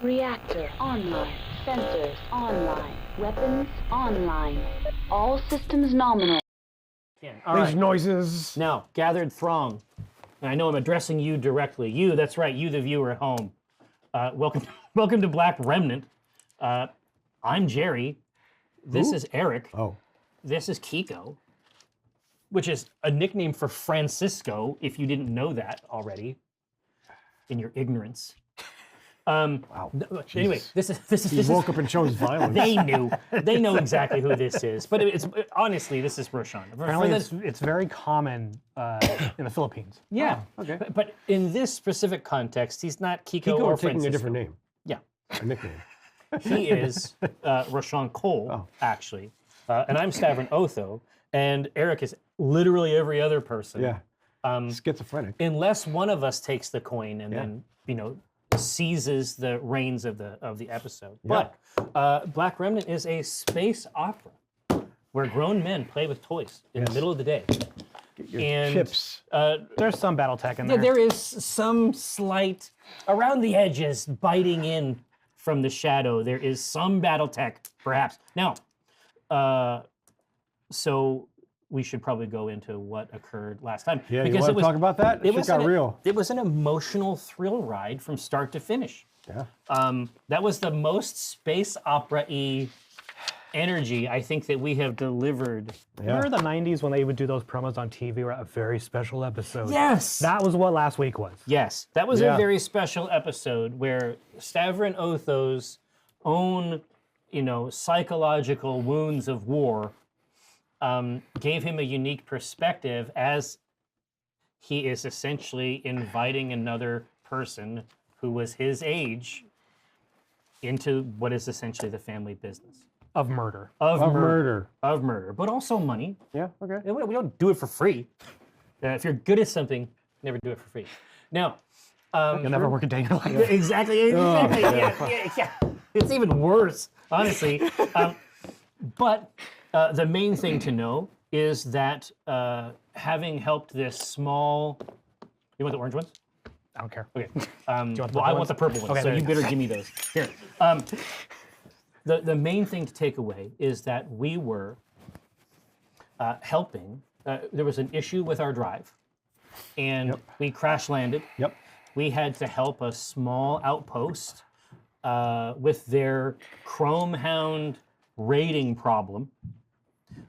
Reactor online. Sensors online. Weapons online. All systems nominal. All These right. noises. Now, gathered throng. And I know I'm addressing you directly. You, that's right, you, the viewer at home. Welcome to Black Remnant. I'm Jerry. This is Eric. Oh. This is Kiko, which is a nickname for Francisco, if you didn't know that already, in your ignorance. Wow. Anyway, this He is woke up and chose violence. they know exactly who this is. But it's honestly, this is Roshan. Apparently, it's very common in the Philippines. Yeah. Oh, okay. But in this specific context, he's not Kiko, Kiko or are taking Francisco. a different name, Yeah. a nickname. He is Roshan Cole, actually. And I'm Stavron Otho. And Eric is literally every other person. Yeah. Schizophrenic. Unless one of us takes the coin and then, seizes the reins of the episode. Yeah. But Black Remnant is a space opera where grown men play with toys in the middle of the day. Get your And, chips. There's some Battletech in Yeah, there. there is some slight, around the edges, biting in from the shadow. There is some Battletech, perhaps. Now, so we should probably go into what occurred last time. Yeah, you want to talk about that? It got real. It was an emotional thrill ride from start to finish. Yeah. That was the most space opera-y energy I think that we have delivered. Remember the 90s when they would do those promos on TV where a very special episode? Yes! That was what last week was. Yes, that was Yeah. a very special episode where Stavron Otho's own, psychological wounds of war gave him a unique perspective as he is essentially inviting another person who was his age into what is essentially the family business. Of murder. Of murder. Of murder, but also money. Yeah, okay. We don't do it for free. If you're good at something, never do it for free. Now, You'll never work a day in your life. exactly. Yeah. It's even worse, honestly. But the main thing to know is that having helped this small, you want the orange ones? I don't care. Okay. the I ones? want the purple ones, Okay, so there you you better give me those. Here. The main thing to take away is that we were helping. There was an issue with our drive, and we crash landed. Yep. We had to help a small outpost with their Chrome Hound raiding problem.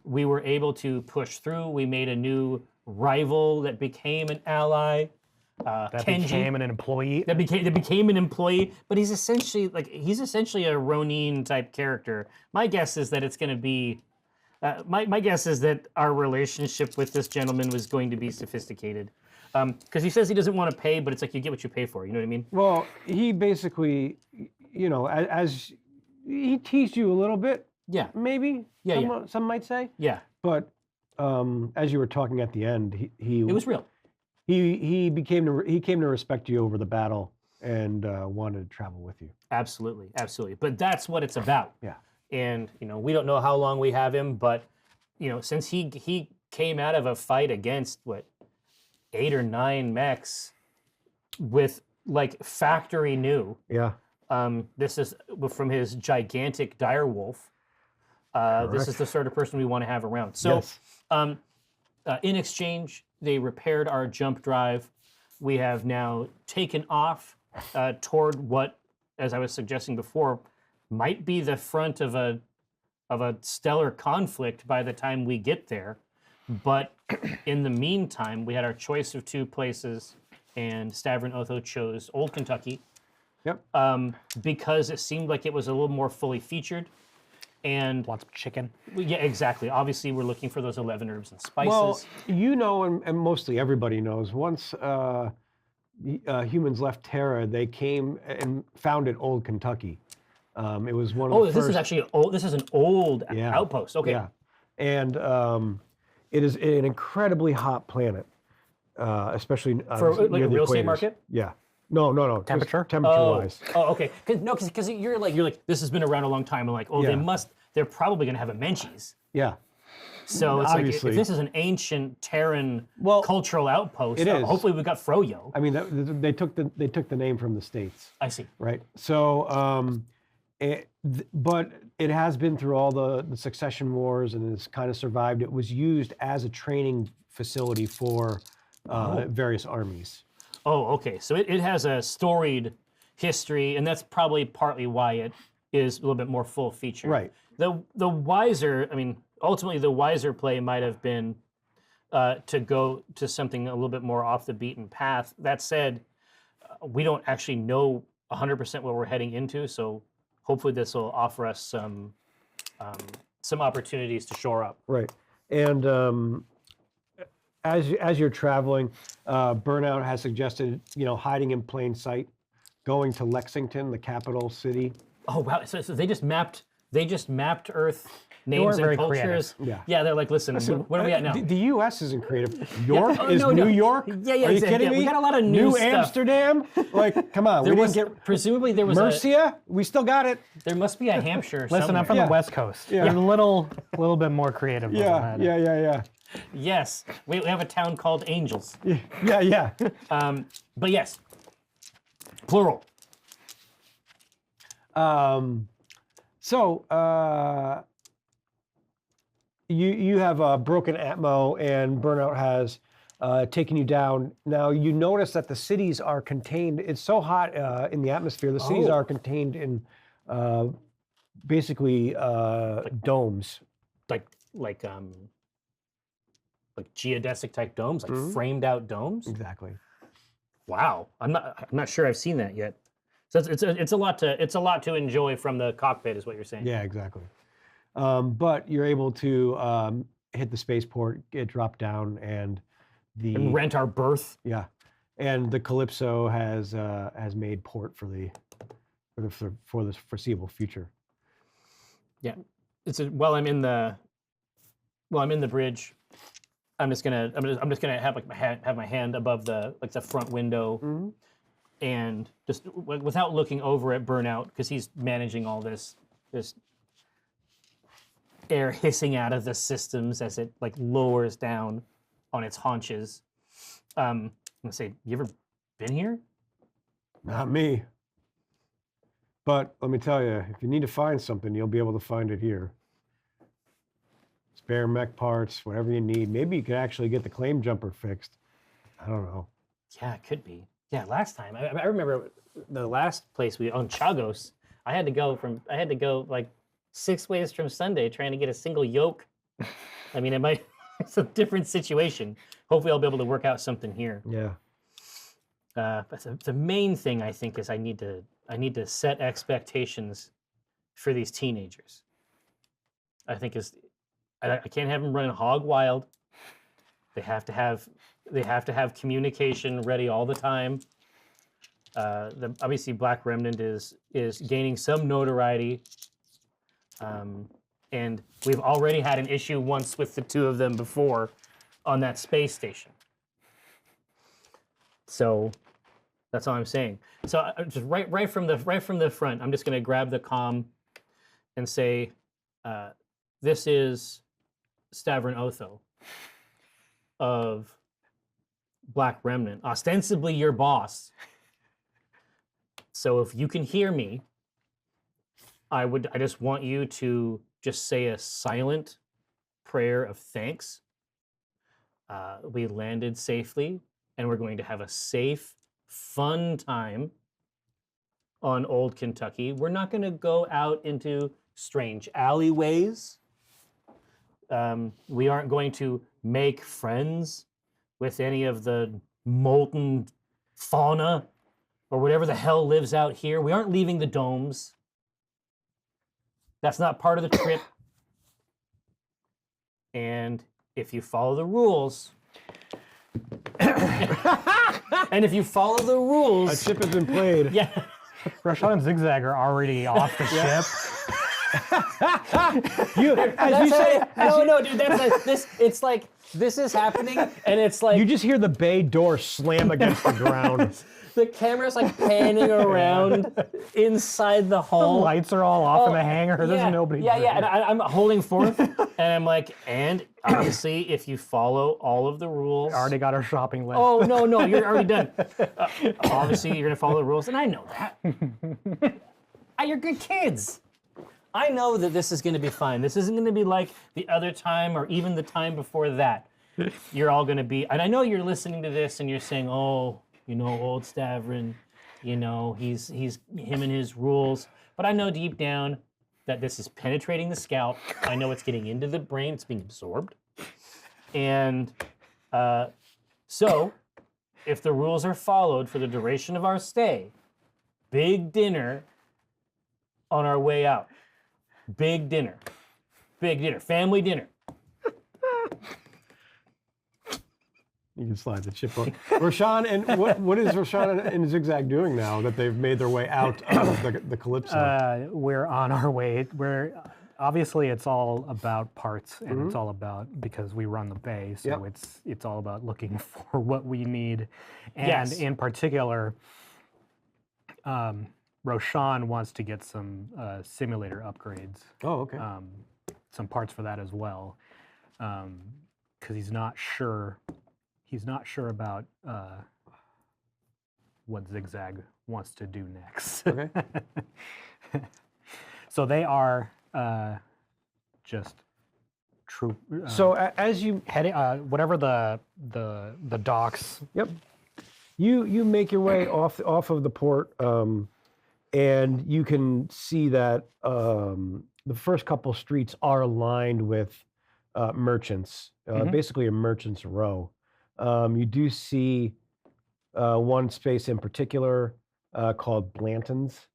We were able to push through. We made a new rival that became an ally. That Kenji, became an employee. that became an employee, but he's essentially a Ronin type character. My guess is that it's going to be. My guess is that our relationship with this gentleman was going to be sophisticated, because he says he doesn't want to pay, but it's like you get what you pay for. You know what I mean? Well, he basically, as he teased you a little bit, Yeah. maybe. Yeah, Some might say. Yeah. But as you were talking at the end, he It was real. he came to respect you over the battle and wanted to travel with you. Absolutely. But that's what it's about. Yeah. And we don't know how long we have him, but since he came out of a fight against 8 or 9 mechs with factory new. Yeah. This is from his gigantic direwolf. This is the sort of person we want to have around. So, Yes. in exchange, they repaired our jump drive. We have now taken off toward what, as I was suggesting before, might be the front of a stellar conflict by the time we get there. But in the meantime, we had our choice of 2 places, and Stavron Otho chose Old Kentucky. Yep. Because it seemed like it was a little more fully featured. And Lots of chicken. yeah, exactly. Obviously, we're looking for those 11 herbs and spices. Well, and mostly everybody knows, once humans left Terra, they came and founded Old Kentucky. It was one of the this first... is actually an old outpost. Okay. Yeah. And it is an incredibly hot planet, especially For near a the real estate equators. market? Yeah. No. Temperature? Temperature-wise. Okay. Because you're like, this has been around a long time, and they're probably going to have a Menchie's. Yeah. So it's like Obviously. if this is an ancient Terran Well, cultural outpost, it is. hopefully we got Froyo. I mean, they took the name from the States, I see. right? So, but it has been through all the succession wars and it's kind of survived. It was used as a training facility for various armies. Oh, okay. So it has a storied history, and that's probably partly why it is a little bit more full feature. Right. The wiser, I mean, ultimately the wiser play might have been to go to something a little bit more off the beaten path. That said, we don't actually know 100% what we're heading into, so hopefully this will offer us some opportunities to shore up. Right. And as you're traveling, Burnout has suggested, hiding in plain sight, going to Lexington, the capital city. Oh wow! So they just mapped Earth names weren't and very cultures. creative. Yeah. They're like, listen, where are we at now? The U.S. isn't creative. York Oh, is no. New York. Yeah, Are you exactly. kidding Yeah, me? we got a lot of new stuff. Amsterdam. Like, come on. There we was didn't get presumably there was Mercia. We still got it. there must be a Hampshire. Listen, somewhere. I'm from Yeah. the West Coast. Yeah. You're a little bit more creative. Yeah. Yes, we have a town called Angels. Yeah. But yes, plural. So you have broken Atmo, and Burnout has taken you down. Now you notice that the cities are contained. It's so hot in the atmosphere. The cities Oh. are contained in basically domes. Like geodesic type domes, like framed out domes. Exactly. Wow, I'm not sure I've seen that yet. So it's a lot to enjoy from the cockpit, is what you're saying. Yeah, exactly. But you're able to hit the spaceport, get dropped down, and And rent our berth. yeah, and the Calypso has made port for the foreseeable future. Yeah, while I'm in the bridge, I'm just gonna have like have my hand above the front window, and just without looking over at Burnout, because he's managing all this air hissing out of the systems as it lowers down on its haunches. I'm gonna say, you ever been here? Not me. But let me tell you, if you need to find something, you'll be able to find it here. Spare mech parts, whatever you need. Maybe you could actually get the claim jumper fixed. I don't know. Yeah, it could be. Yeah, last time I remember the last place we on Chagos. I had to go like 6 ways from Sunday trying to get a single yoke. I mean, it's a different situation. Hopefully, I'll be able to work out something here. Yeah. But the main thing I think is I need to set expectations for these teenagers. I think I can't have them running hog wild. They have to have communication ready all the time. Obviously, Black Remnant is gaining some notoriety, and we've already had an issue once with the two of them before on that space station. So that's all I'm saying. So just right from the front, I'm just going to grab the comm and say, "This is Stavron Otho of Black Remnant, ostensibly your boss. So if you can hear me, I just want you to just say a silent prayer of thanks. We landed safely, and we're going to have a safe, fun time on Old Kentucky. We're not going to go out into strange alleyways. We aren't going to make friends with any of the molten fauna or whatever the hell lives out here. We aren't leaving the domes. That's not part of the trip. And if you follow the rules, and if you follow the rules, A ship has been played. yeah, Rashawn and Zigzag are already off the ship. As you say, No, dude, that's like, this. It's like this is happening, and it's like you just hear the bay door slam against the ground. the camera's like panning around inside the The hall. lights are all off in the hangar. There's nobody Yeah, there. and I'm holding forth, and I'm like, and obviously, if you follow all of the rules. Already got our shopping list. Oh no, you're already done. Obviously, you're gonna follow the rules, and I know that. You're good kids. I know that this is gonna be fine. This isn't gonna be like the other time or even the time before that. You're all gonna be, and I know you're listening to this and you're saying, oh, you know, old Stavrin, you know, he's him and his rules. But I know deep down that this is penetrating the scalp. I know it's getting into the brain. It's being absorbed. And so, if the rules are followed for the duration of our stay, big dinner on our way out. Big dinner, family dinner. You can slide the chip on. Roshan, and what is Roshan and Zigzag doing now that they've made their way out of the Calypso? We're on our way. Obviously it's all about parts, and it's all about, because we run the bay, so it's all about looking for what we need, and in particular, Roshan wants to get some simulator upgrades. Oh, okay. Some parts for that as well, because he's not sure. He's not sure about what Zigzag wants to do next. Okay. So they are just troop. So as you heading, whatever the docks. Yep. You make your way off of the port, and you can see that the first couple streets are lined with merchants, basically a merchant's row. You do see one space in particular called Blanton's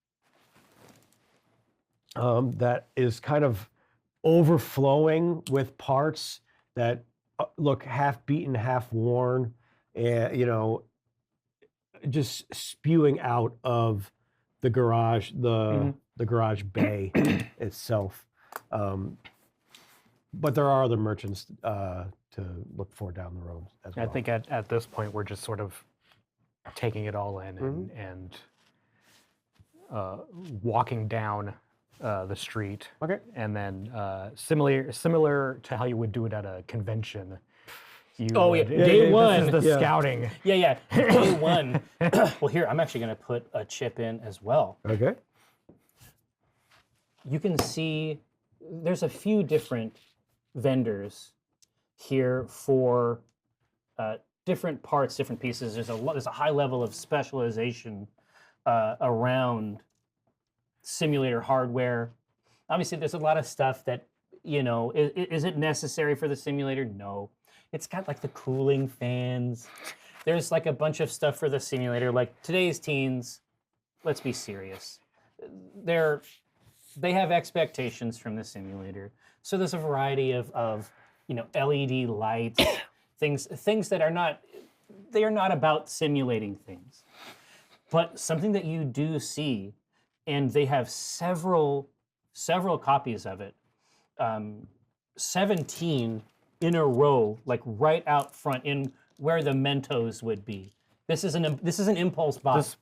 that is kind of overflowing with parts that look half beaten, half worn, and just spewing out of the garage, the garage bay itself. But there are other merchants to look for down the road as well. I think at this point we're just sort of taking it all in and walking down the street. Okay. And then similar to how you would do it at a convention. Day one. This is the scouting. Yeah. Day one. Well, here, I'm actually going to put a chip in as well. Okay. You can see there's a few different vendors here for different parts, different pieces. There's a high level of specialization around simulator hardware. Obviously, there's a lot of stuff that, is it necessary for the simulator? No. It's got like the cooling fans. There's like a bunch of stuff for the simulator. Like today's teens, let's be serious. They have expectations from the simulator. So there's a variety of LED lights, things that are not about simulating things. But something that you do see, and they have several copies of it, 17 in a row, like right out front in where the Mentos would be. This is an impulse buy. This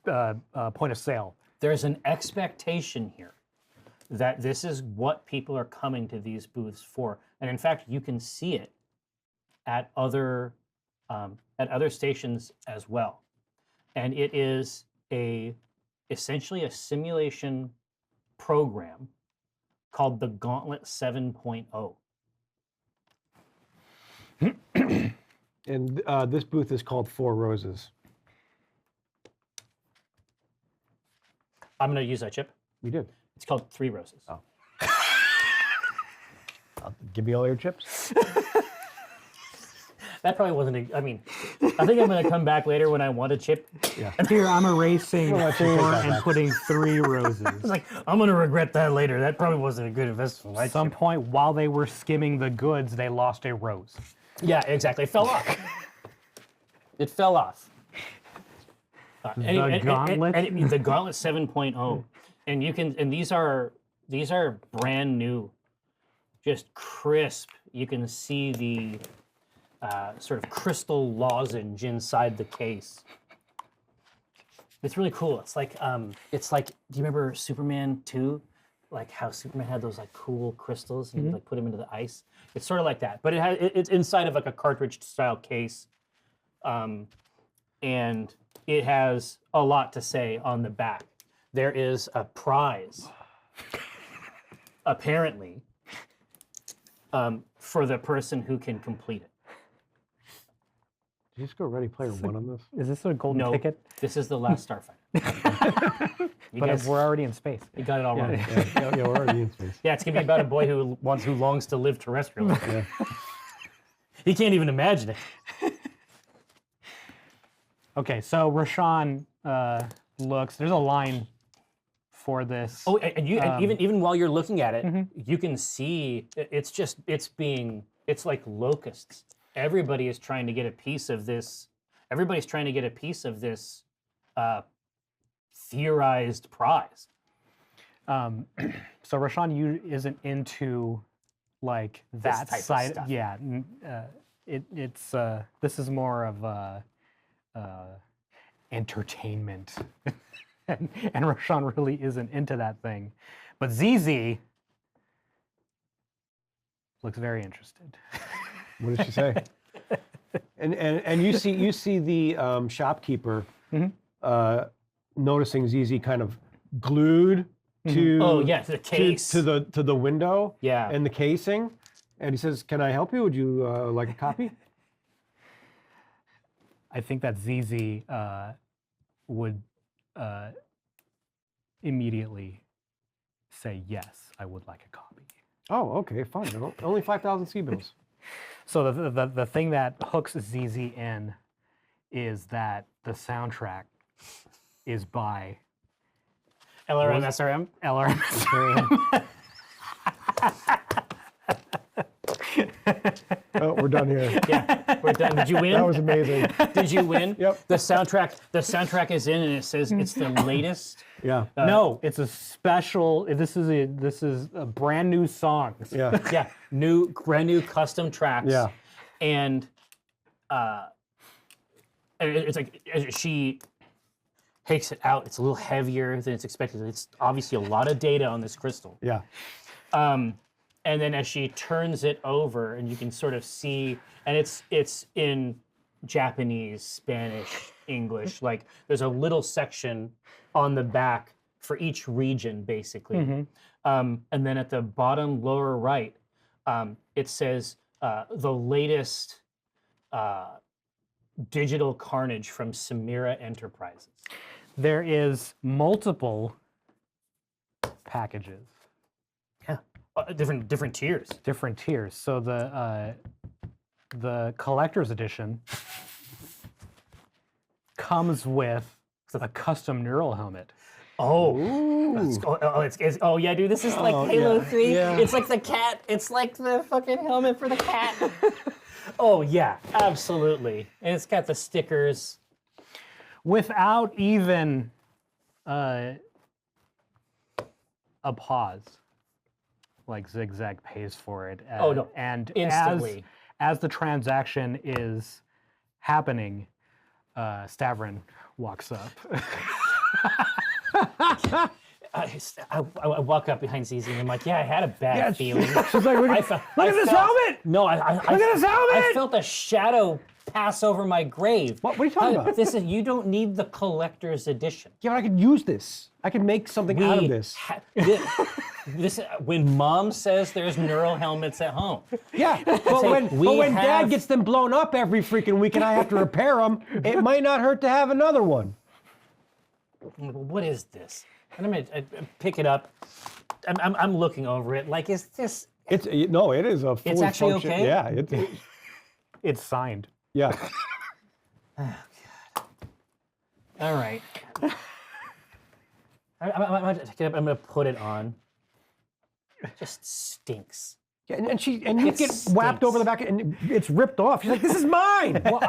point of sale. There's an expectation here that this is what people are coming to these booths for, and in fact, you can see it at other stations as well. And it is essentially a simulation program called the Gauntlet 7.0. And this booth is called Four Roses. I'm going to use that chip. You did. It's called 3 Roses. Oh. Give me all your chips. That probably wasn't I think I'm going to come back later when I want a chip. Yeah. Here I'm erasing 4 and putting 3 roses. It's like, I'm going to regret that later. That probably wasn't a good investment. At some point, while they were skimming the goods, they lost a rose. Yeah, exactly. It fell off. It fell off. The Gauntlet? The Gauntlet 7.0. And these are These are brand new, just crisp. You can see the sort of crystal lozenge inside the case. It's really cool. It's like, do you remember Superman 2? Like how Superman had those like cool crystals and you would like put them into the ice. It's sort of like that, but it's inside of like a cartridge style case, and it has a lot to say on the back. There is a prize, apparently, for the person who can complete it. Did you just go Ready Player One on this? Is this a golden ticket? This is the last Starfighter. But we're already in space. You got it all wrong. Yeah, we're already in space. Yeah, it's gonna be about a boy who longs to live terrestrially. Yeah. He can't even imagine it. Okay, so Rashawn looks. There's a line for this. Oh, and even while you're looking at it, you can see it's like locusts. Everybody is trying to get a piece of this. Everybody's trying to get a piece of this theorized prize. So Rashawn, you isn't into like that type of side. stuff. Yeah, it's this is more of entertainment, and Rashawn really isn't into that thing. But ZZ looks very interested. What did she say? and you see the shopkeeper noticing ZZ kind of glued to to the case to the window and the casing, and he says, "Can I help you? Would you like a copy?" I think that ZZ would immediately say, "Yes, I would like a copy." Oh, okay, fine. Only 5,000 C-bills. So the thing that hooks ZZ in is that the soundtrack is by LRM SRM. LRM. Oh, we're done here. Yeah, we're done. Did you win? That was amazing. Did you win? Yep. The soundtrack is in, and it says it's the latest. Yeah. No, it's a special. This is a brand new song. Yeah. Yeah, brand new custom tracks. Yeah. And it's like as she takes it out, it's a little heavier than it's expected. It's obviously a lot of data on this crystal. Yeah. And then as she turns it over, and you can sort of see, and it's in Japanese, Spanish, English. Like there's a little section on the back for each region, basically. And then at the bottom lower right, it says the latest digital carnage from Samira Enterprises. There is multiple packages. Yeah, different tiers. Different tiers. So the collector's edition comes with a custom neural helmet. Oh, yeah, dude. This is like Halo 3. Yeah. It's like the cat. It's like the fucking helmet for the cat. Oh yeah, absolutely. And it's got the stickers. Without even a pause. Like Zigzag pays for it. And instantly. As the transaction is happening, Stavrin walks up. I walk up behind ZZ and I'm like, yeah, I had a bad feeling. She's like, look at this helmet! No, Look at this helmet! I felt a shadow pass over my grave. What are you talking about? You don't need the collector's edition. Yeah, but I could use this. I could make something out of this. This when Mom says there's neural helmets at home. Yeah, but when Dad gets them blown up every freaking week and I have to repair them, it might not hurt to have another one. What is this? And I'm gonna pick it up. I'm looking over it. Like, is this? It is a fully It's actually function- okay? Yeah, It's signed. yeah. Oh, God. All right. I'm gonna put it on. It just stinks. Yeah, and you get whapped over the back and it's ripped off. She's like, "This is mine. Well,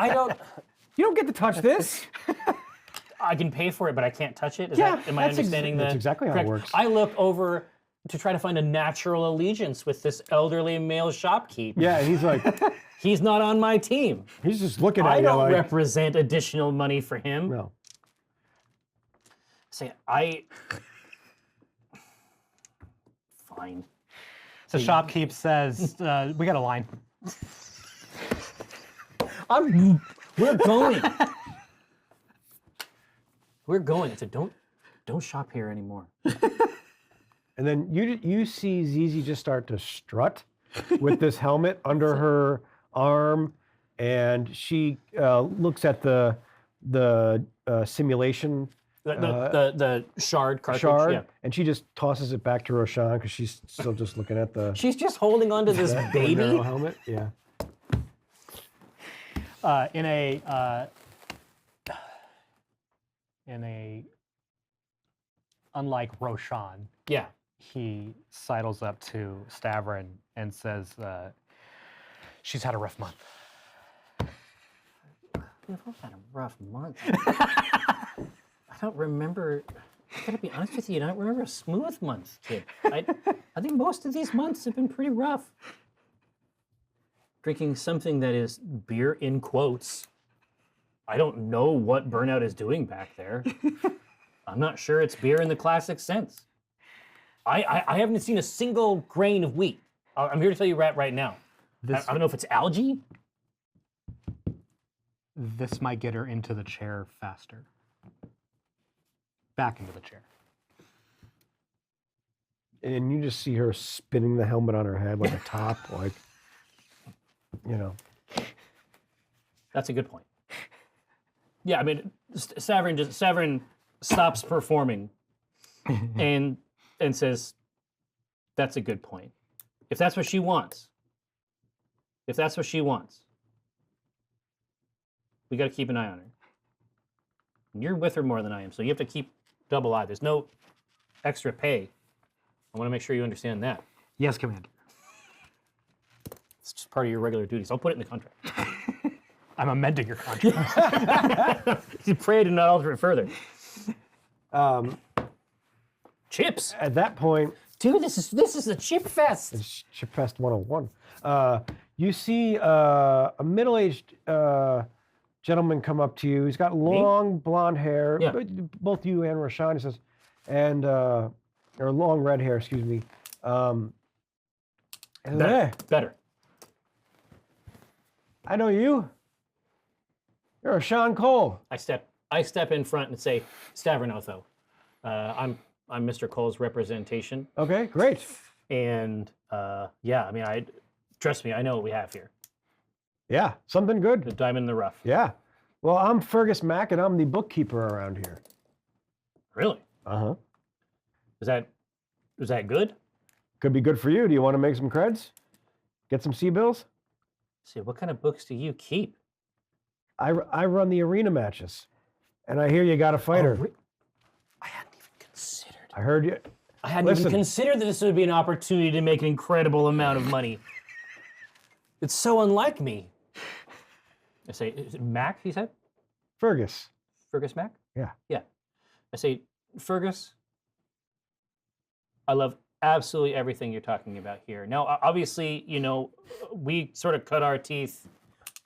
You don't get to touch this." I can pay for it, but I can't touch it. Am I that's understanding that's exactly how it correct? works. I look over to try to find a natural allegiance with this elderly male shopkeep. Yeah, and he's like, He's not on my team. he's just looking at I you don't like, represent additional money for him. no. Say, fine. The shopkeep says, "We got a line." We're going. We're going. I said, don't shop here anymore. And then you see Zizi just start to strut with this helmet under her arm, and she looks at the simulation The shard cartridge. Yeah. and she just tosses it back to Roshan because she's still just looking at the She's just holding on to this baby. narrow helmet. Yeah. In a unlike Roshan, Yeah. he sidles up to Stavrin and says, "She's had a rough month." We've all had a rough month. I don't remember. I gotta be honest with you. I don't remember a smooth month, kid. I think most of these months have been pretty rough. Drinking something that is beer in quotes. I don't know what Burnout is doing back there. I'm not sure it's beer in the classic sense. I haven't seen a single grain of wheat. I'm here to tell you right now. I don't know if it's algae. This might get her into the chair faster. Back into the chair. And you just see her spinning the helmet on her head like a top, like, you know. That's a good point. Yeah, I mean, Stavrin stops performing and says, "That's a good point. If that's what she wants, we got to keep an eye on her. And you're with her more than I am, so you have to keep double eye. There's no extra pay. I want to make sure you understand that. Yes, Commander. It's just part of your regular duties. I'll put it in the contract." I'm amending your contract. You pray to not alter it further. Chips. At that point, Dude, this is a chip fest. it's Chipfest 101. You see a middle-aged gentleman come up to you. He's got long blonde hair. Yeah. Both you and Rashawn, he says, and or long red hair, excuse me. Hey, Better. I know you. You're Sean Cole. I step in front and say, "Stavrinotho, I'm Mr. Cole's representation." Okay, great. And yeah, I mean, trust me, I know what we have here. Yeah, something The good. diamond in the rough. Yeah. Well, I'm Fergus Mack, and I'm the bookkeeper around here. Really? Uh-huh. Is that good? Could be good for you. Do you want to make some creds? Get some C-bills? See, what kind of books do you keep? I run the arena matches, and I hear you got a fighter. I hadn't even considered. I heard you. I hadn't even Listen. considered that this would be an opportunity to make an incredible amount of money. It's so unlike me. I say, is it Mac, he said? Fergus. Fergus Mac? Yeah. Yeah. I say, Fergus, I love absolutely everything you're talking about here. Now, obviously, you know, we sort of cut our teeth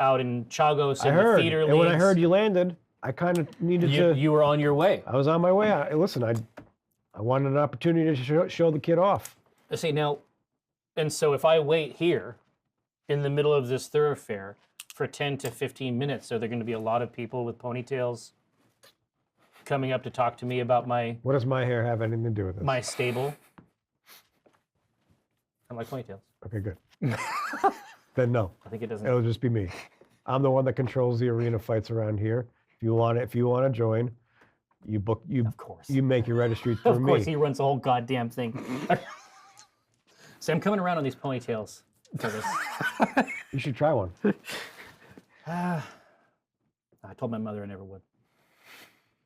out in Chagos I and heard. the theater And when I leagues. heard you landed, I kind of needed to. You were on your way. I was on my way. Listen, I wanted an opportunity to show the kid off. I say, now, and so if I wait here in the middle of this thoroughfare for 10 to 15 minutes, are there going to be a lot of people with ponytails coming up to talk to me about my What does my hair have anything to do with this? my stable? I like ponytails. Okay, good. Then no, I think it doesn't. it'll just be me. I'm the one that controls the arena fights around here. If you want to join, you book you. Of course. You make your registry through Of course, me. he runs the whole goddamn thing. So I'm coming around on these ponytails for this. You should try one. I told my mother I never would.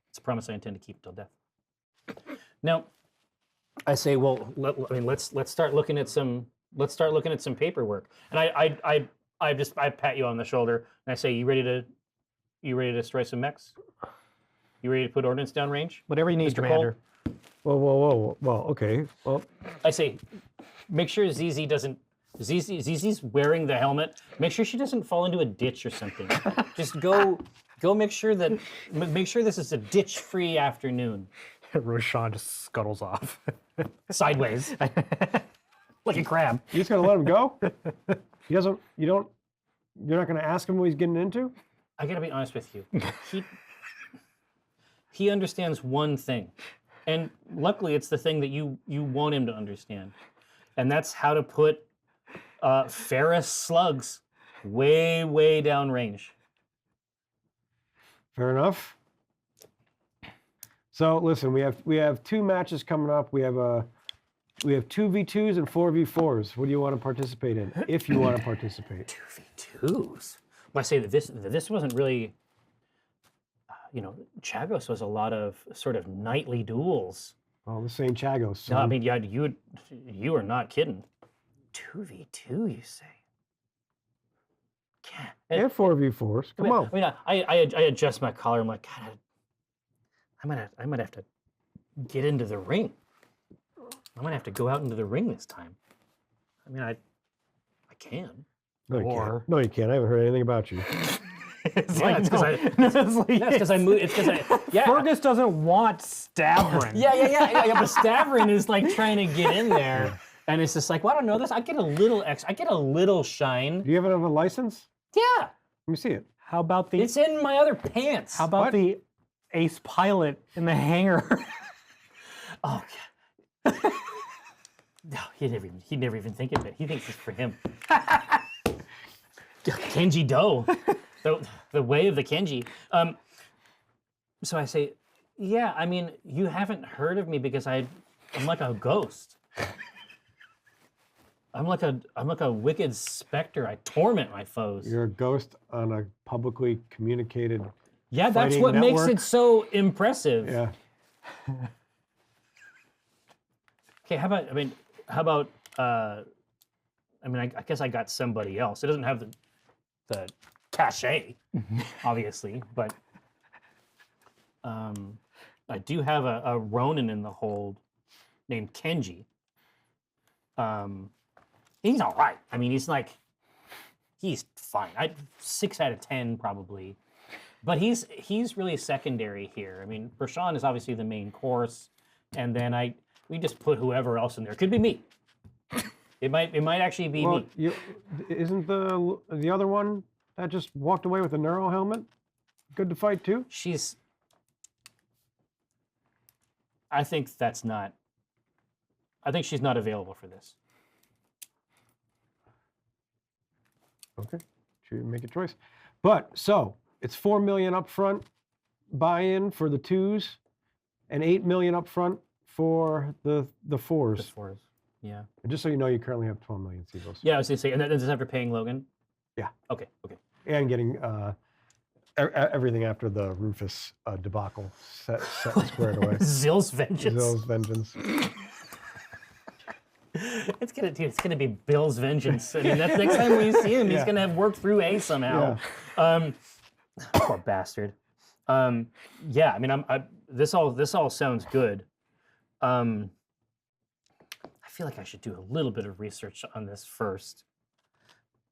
It's a promise I intend to keep till death. Now, I say, well, let's start looking at some paperwork. And I pat you on the shoulder and I say, you ready to strike some mechs? You ready to put ordnance down range? Whatever you need, Mr. Cole? Commander. Whoa. Well, okay. Well, I say, make sure ZZ doesn't. ZZ's wearing the helmet. Make sure she doesn't fall into a ditch or something. Just go make sure this is a ditch-free afternoon. Roshan just scuttles off. Sideways. Like a crab. you just gonna let him go? He doesn't. You're not gonna ask him what he's getting into? I gotta be honest with you. He understands one thing, and luckily it's the thing that you want him to understand, and that's how to put ferrous slugs way down range. Fair enough. So listen, we have 2 matches coming up. We have 2v2s and 4v4s. What do you want to participate in? If you want to participate. 2v2s. Well, I say that this wasn't really. Chagos was a lot of sort of nightly duels. Well, this ain't Chagos. So. No, I mean, yeah, you are not kidding. 2v2, you say? And 4v4s. Come on. I mean, I adjust my collar. I'm like, God, I might have to get into the ring. I might have to go out into the ring this time. I mean, I can. No, you can't. No, you can't. I haven't heard anything about you. It's because I moved. It's because Fergus doesn't want Stavrin. Yeah. But Stavrin is like trying to get in there, and it's just like, well, I don't know this. I get a little shine. Do you have a license? Yeah. Let me see it. How about the? It's in my other pants. How about the ace pilot in the hangar? Oh God. No, he'd never even think of it. He thinks it's for him. Kenji Do. The way of the Kenji. So I say, yeah, I mean, you haven't heard of me because I'm like a ghost. I'm like a wicked specter. I torment my foes. You're a ghost on a publicly communicated. Yeah, that's what network. makes it so impressive. Yeah. Okay, how about I guess I got somebody else. It doesn't have the cachet, obviously, but I do have a Ronin in the hold named Kenji. He's all right. I mean, he's fine. 6 out of 10 probably, but he's really secondary here. I mean, Prashan is obviously the main course, and then we just put whoever else in there. Could be me. It might actually be me. Isn't the other one that just walked away with a neuro helmet good to fight too? I think she's not available for this. Okay, should make a choice. But so it's 4 million upfront buy-in for the 2s, and 8 million upfront for the 4s. The 4s, yeah. And just so you know, you currently have 12 million CBOs. Yeah, I was gonna say, and that is after paying Logan. Yeah. Okay. And getting everything after the Rufus debacle set squared away. Zill's vengeance. It's gonna be Bill's vengeance. I mean, that's next time we see him, he's gonna have worked through A somehow. Yeah. Poor bastard. Yeah, I mean, this all sounds good. I feel like I should do a little bit of research on this first.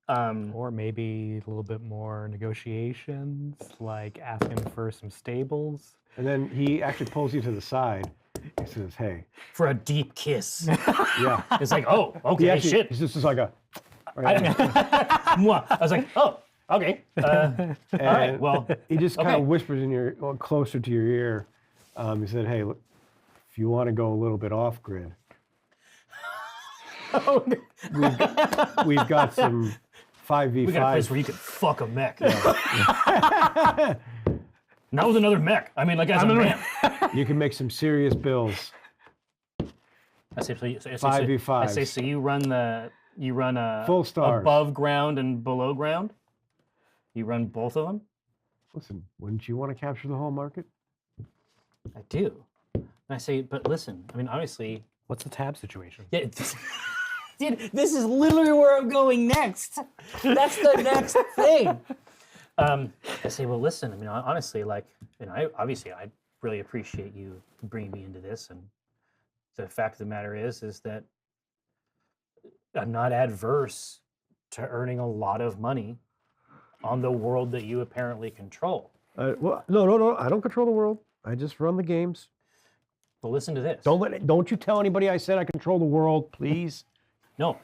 Or maybe a little bit more negotiations, like asking for some stables. And then he actually pulls you to the side. He says, "Hey." For a deep kiss. Yeah. It's like, oh, okay, shit. He's just like a. I was like, oh, okay. All right, well. He just kind of whispers closer to your ear. He said, "Hey, look, if you want to go a little bit off grid, we've got some 5v5. We got a place where you can fuck a mech. Yeah. Not with another mech. I mean, like as a man. You can make some serious bills. I say 5v5. I say so. You run a full stars, above ground and below ground. You run both of them. Listen, wouldn't you want to capture the whole market? I do. And I say, but listen. I mean, obviously. What's the tab situation? Yeah. Dude, this is literally where I'm going next. That's the next thing. I say, well, listen. I mean, honestly, like, I really appreciate you bringing me into this, and the fact of the matter is that I'm not adverse to earning a lot of money on the world that you apparently control. Well, no. I don't control the world. I just run the games. But listen to this. Don't you tell anybody I said I control the world, please. No,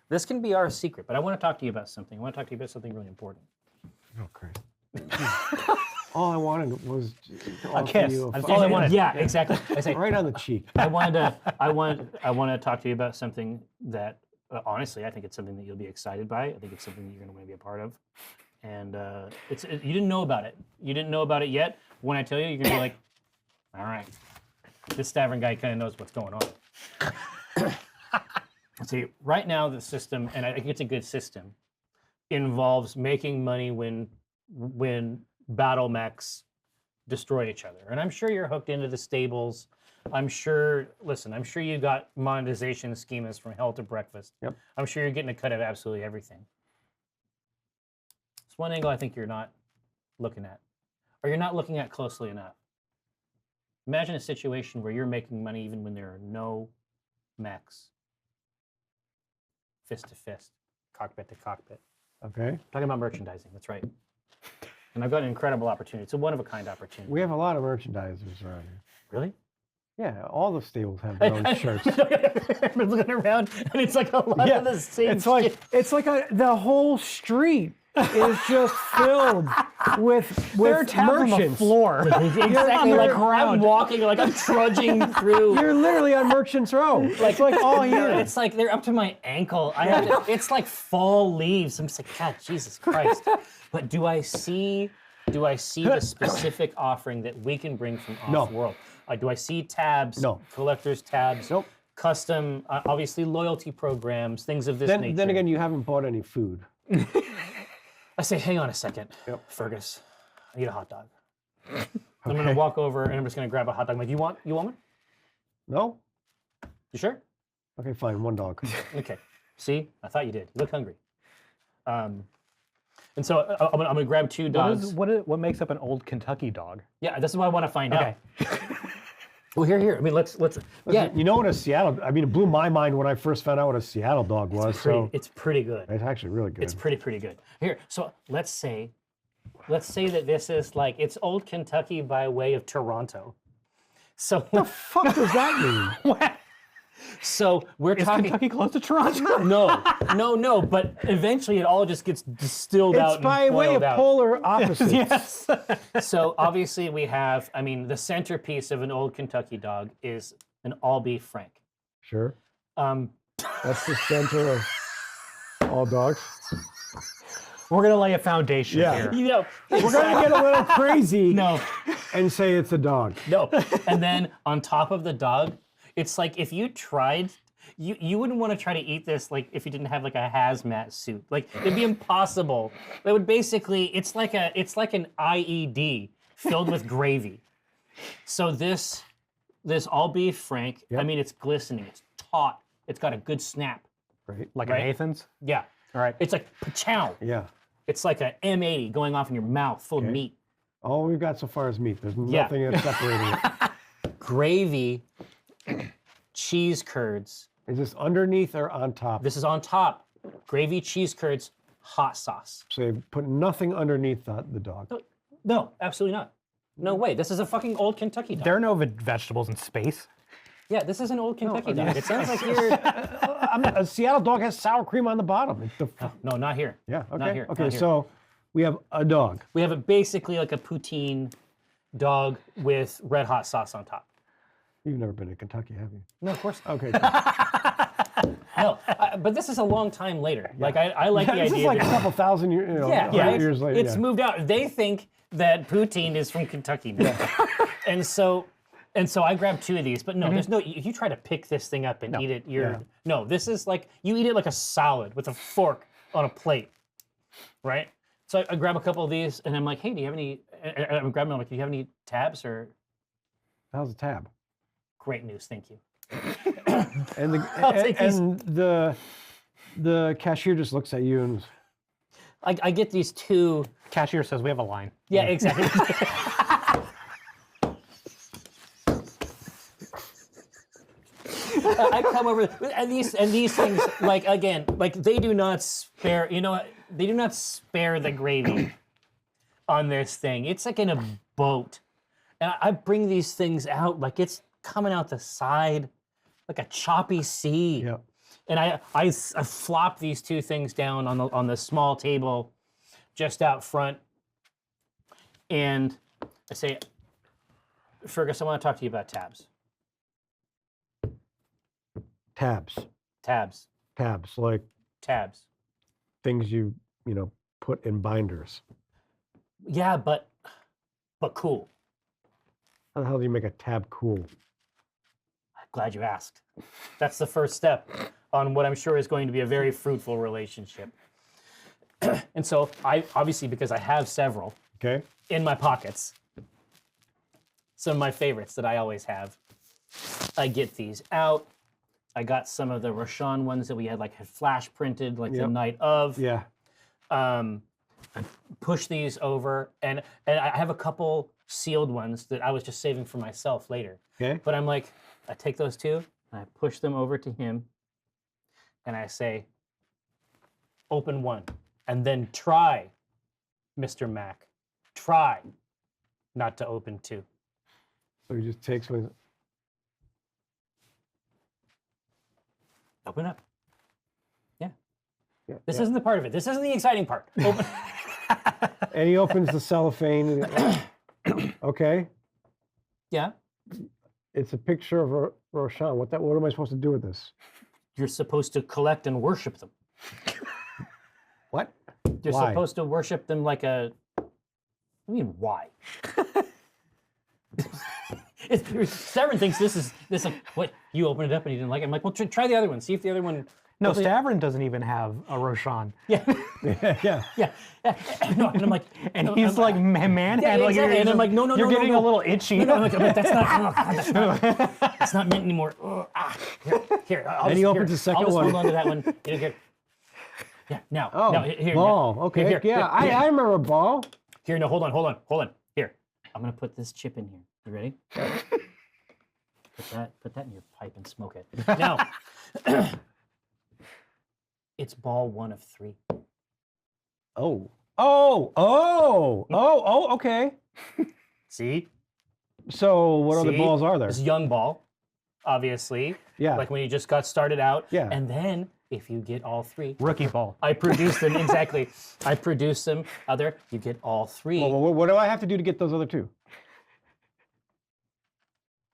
this can be our secret, but I want to talk to you about something. I want to talk to you about something really important. Oh, great. All I wanted was A kiss. That's all I wanted. Yeah, exactly. I say, right on the cheek. I want to talk to you about something that, honestly, I think it's something that you'll be excited by. I think it's something that you're going to want to be a part of. And you didn't know about it. You didn't know about it yet. When I tell you, you're going to be like, all right, this Stavern guy kind of knows what's going on. See, right now the system, and I think it's a good system, involves making money when battle mechs destroy each other. And I'm sure you're hooked into the stables. I'm sure you got monetization schemas from hell to breakfast. Yep. I'm sure you're getting a cut of absolutely everything. It's one angle I think you're not looking at, or you're not looking at closely enough. Imagine a situation where you're making money even when there are no mechs. Fist to fist, cockpit to cockpit. Okay. Talking about merchandising, that's right. And I've got an incredible opportunity. It's a one-of-a-kind opportunity. We have a lot of merchandisers around here. Really? Yeah, all the stables have their own shirts. I've been looking around, and it's like a lot of the same it's like shit. it's like the whole street is just filled with There are tabs on the merchants. floor. Exactly, like I'm walking, like I'm trudging through. You're literally on Merchants Row. It's like all here. It's like they're up to my ankle. It's like fall leaves. I'm just like, God, Jesus Christ. But do I see the specific offering that we can bring from off-world? Do I see tabs? No. Collector's tabs? Nope. Custom, obviously loyalty programs, things of this nature. Then again, you haven't bought any food. I say, hang on a second, Yep. Fergus. I need a hot dog. I'm gonna walk over and I'm just gonna grab a hot dog. I'm like, you want one? No? You sure? Okay, fine. One dog. Okay. See, I thought you did. You look hungry. And so I'm gonna grab two dogs. What makes up an old Kentucky dog? Yeah, this is what I want to find out. Okay. Well, here. I mean, let's. Yeah, You know what a Seattle? I mean, it blew my mind when I first found out what a Seattle dog was. it's pretty good. It's actually really good. It's pretty good. Here, so let's say that this is like it's old Kentucky by way of Toronto. So What the fuck does that mean? So we're Is talking. Kentucky close to Toronto? No. But eventually, it all just gets distilled out. It's by and way boiled of out. polar opposites. Yes. So obviously, we have. I mean, the centerpiece of an old Kentucky dog is an all-beef Frank. Sure. Um, That's the center of all dogs. We're gonna lay a foundation here. you know, We're gonna get a little crazy no. and say it's a dog. No. And then on top of the dog, it's like if you tried, you wouldn't want to try to eat this like if you didn't have like a hazmat suit. Like it'd be impossible. It would basically it's like an IED filled with gravy. So this all beef Frank, I mean it's glistening, it's taut, it's got a good snap. Right. Like Right. an Nathan's? Yeah. All right. It's like pachow. Yeah. It's like a M80 going off in your mouth full of meat. All we've got so far is meat. There's Yeah. nothing that's separating it. Gravy, cheese curds. Is this underneath or on top? This is on top. Gravy, cheese curds, hot sauce. So you put nothing underneath the dog. No, absolutely not. No way. This is a fucking old Kentucky dog. There are no vegetables in space. Yeah, this is an old Kentucky dog. It sounds like you're. A Seattle dog has sour cream on the bottom. No, not here. Yeah. Okay. Not here. Okay. Not here. So we have a dog. We have basically like a poutine dog with red hot sauce on top. You've never been to Kentucky, have you? No, of course. Okay. No, but this is a long time later. Like I like the This idea. is like a that, couple thousand years. right? Years later. It's moved out. They think that poutine is from Kentucky now. and so I grabbed two of these, but no, there's no. If you try to pick this thing up and eat it, no. This is like you eat it like a salad with a fork on a plate, right? So I grab a couple of these, and I'm like, hey, do you have any? I'm grabbing. I'm like, do you have any tabs or? How's the tab? Great news, thank you. And the cashier just looks at you and I get these two. Cashier says we have a line. Yeah, exactly. I come over, and these things, like again, like they do not spare. You know what? They do not spare the gravy on this thing. It's like in a boat, and I bring these things out like it's coming out the side, like a choppy sea. Yep. And I flop these two things down on the small table, just out front, and I say, Fergus, I want to talk to you about tabs. Tabs. Tabs. Tabs, like Tabs. things you put in binders. Yeah, but cool. How the hell do you make a tab cool? I'm glad you asked. That's the first step on what I'm sure is going to be a very fruitful relationship. And so I, obviously, because I have several Okay. in my pockets, some of my favorites that I always have, I get these out. I got some of the Roshan ones that we had flash printed the Yep. night of. Yeah. I push these over, and I have a couple sealed ones that I was just saving for myself later. Okay. But I'm like, I take those two, and I push them over to him, and I say, open one, and then try, Mr. Mac, try not to open two. So he just takes one. Open up. Yeah. Yeah, This yeah. isn't the part of it. This isn't the exciting part. Open. And he opens the cellophane. Okay. Yeah. It's a picture of Roshan. What am I supposed to do with this? You're supposed to collect and worship them. What? You're Why? supposed to worship them like a. I mean, why? Stavron thinks this is what you opened it up and he didn't like it. I'm like, well, try the other one. See if the other one. No, Stavron doesn't even have a Roshan. Yeah, Yeah. yeah. No, and I'm like, And he's like manhandling exactly. you. And I'm like, no, You're getting no. a little itchy. No, I'm like, but that's not. That's not mint anymore. Here. And he opens the second I'll just one. hold on to that one. Here. Yeah. Now. Oh, now, here. ball. Now. Okay. Here, Yeah, I remember a ball. Here. No. Hold on. Here. I'm gonna put this chip in here. You ready? Put that in your pipe and smoke it. Now. It's ball 1 of 3. Okay. See? So what other See? balls are there? It's young ball, obviously. Yeah. Like when you just got started out. Yeah. And then if you get all 3, Rookie ball. I produce them exactly. I produce them out there. You get all 3. Well, what do I have to do to get those other two?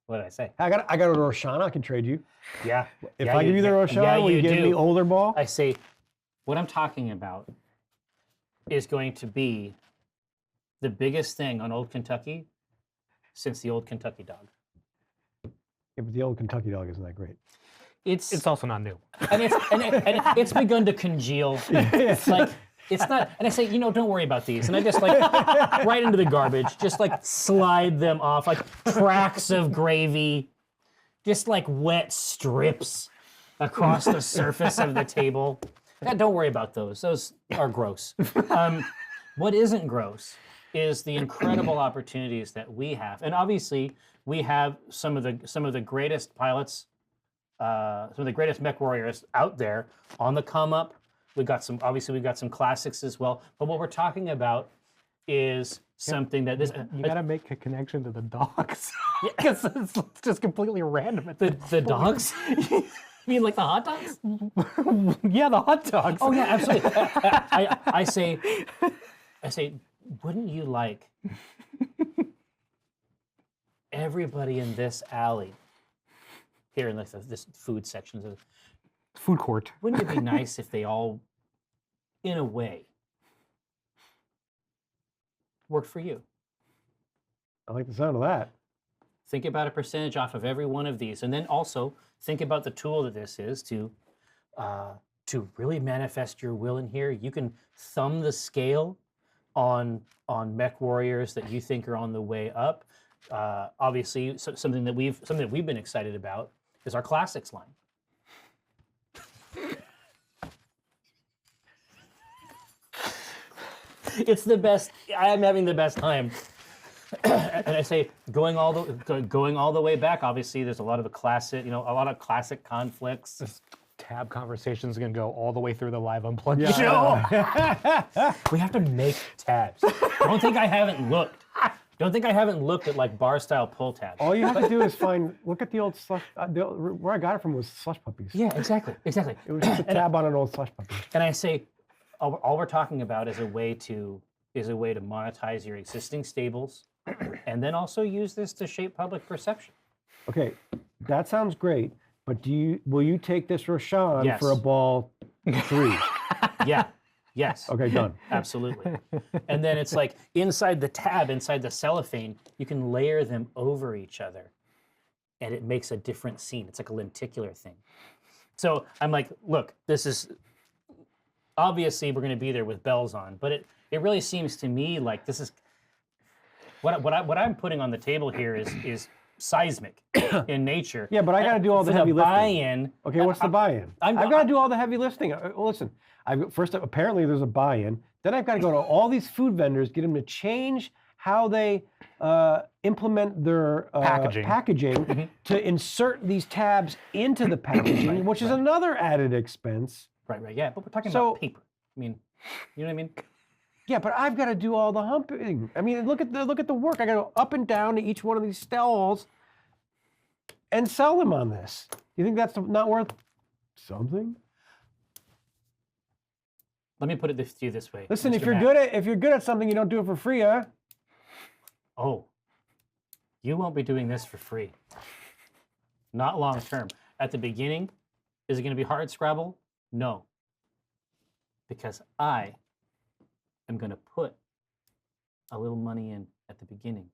What did I say? I got a Roshan I can trade you. Yeah. If Yeah, I give you the Roshan, yeah, will you give me do. older ball? I say, what I'm talking about is going to be the biggest thing on Old Kentucky since the Old Kentucky Dog. Yeah, but the old Kentucky Dog isn't that great. It's also not new. and it's begun to congeal. It's like it's not. And I say, don't worry about these. And I just right into the garbage, just slide them off like tracks of gravy, just like wet strips across the surface of the table. Yeah, don't worry about those. Those are gross. What isn't gross is the incredible opportunities that we have, and obviously we have some of the greatest pilots. Some of the greatest mech warriors out there on the come up. We've got some classics as well. But what we're talking about is something that this You got to make a connection to the dogs. Because it's just completely random. At the dogs. You mean like the hot dogs? Yeah, the hot dogs. Oh yeah, absolutely. I say, wouldn't you like everybody in this alley? Here in this food section, Food court. wouldn't it be nice if they all, in a way, worked for you? I like the sound of that. Think about a percentage off of every one of these, and then also think about the tool that this is to really manifest your will in here. You can thumb the scale on mech warriors that you think are on the way up. Obviously, something that we've been excited about is our classics line. It's the best. I am having the best time and I say going all the way back. Obviously, there's a lot of classic conflicts. This tab conversation is going to go all the way through the live unplugged show. We have to make tabs. Don't think I haven't looked. Don't think I haven't looked at like bar style pull tabs. All you have to do is look at the old slush. Where I got it from was slush puppies. Yeah, exactly. It was just a tab on an old slush puppy. And I say, all we're talking about is a way to monetize your existing stables, and then also use this to shape public perception. Okay, that sounds great. But will you take this Roshan Yes. for a ball 3? Yeah. Yes. Okay, done. Absolutely. And then it's like inside the tab, inside the cellophane, you can layer them over each other, and it makes a different scene. It's like a lenticular thing. So I'm like, look, this is obviously we're going to be there with bells on, but it really seems to me like this is what I'm putting on the table here is seismic in nature. Yeah, but I got to do all the heavy lifting. Buy-in. Okay, what's the buy-in? I've got to do all the heavy lifting. Well, listen, first apparently there's a buy-in. Then I've got to go to all these food vendors, get them to change how they implement their packaging to insert these tabs into the packaging, which is another added expense. Right, yeah, but we're talking about paper. I mean, you know what I mean? Yeah, but I've got to do all the humping. I mean, look at the work. I got to go up and down to each one of these stalls and sell them on this. You think that's not worth something? Let me put it to you this way. Listen, Mr. if you're Matt. good at something, you don't do it for free, huh? Oh, you won't be doing this for free. Not long term. At the beginning, is it going to be hard Scrabble? No. Because I am going to put a little money in at the beginning.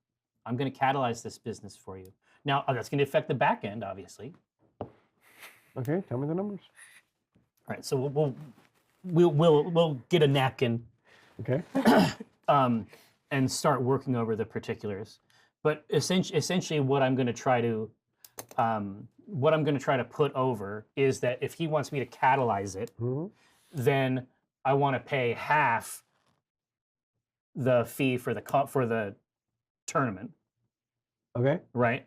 I'm going to catalyze this business for you. Now, that's going to affect the back end, obviously. Okay, tell me the numbers. All right, so we'll get a napkin. Okay. And start working over the particulars. But essentially, what I'm going to try to put over is that if he wants me to catalyze it, then I want to pay half the fee for the tournament. Okay. Right.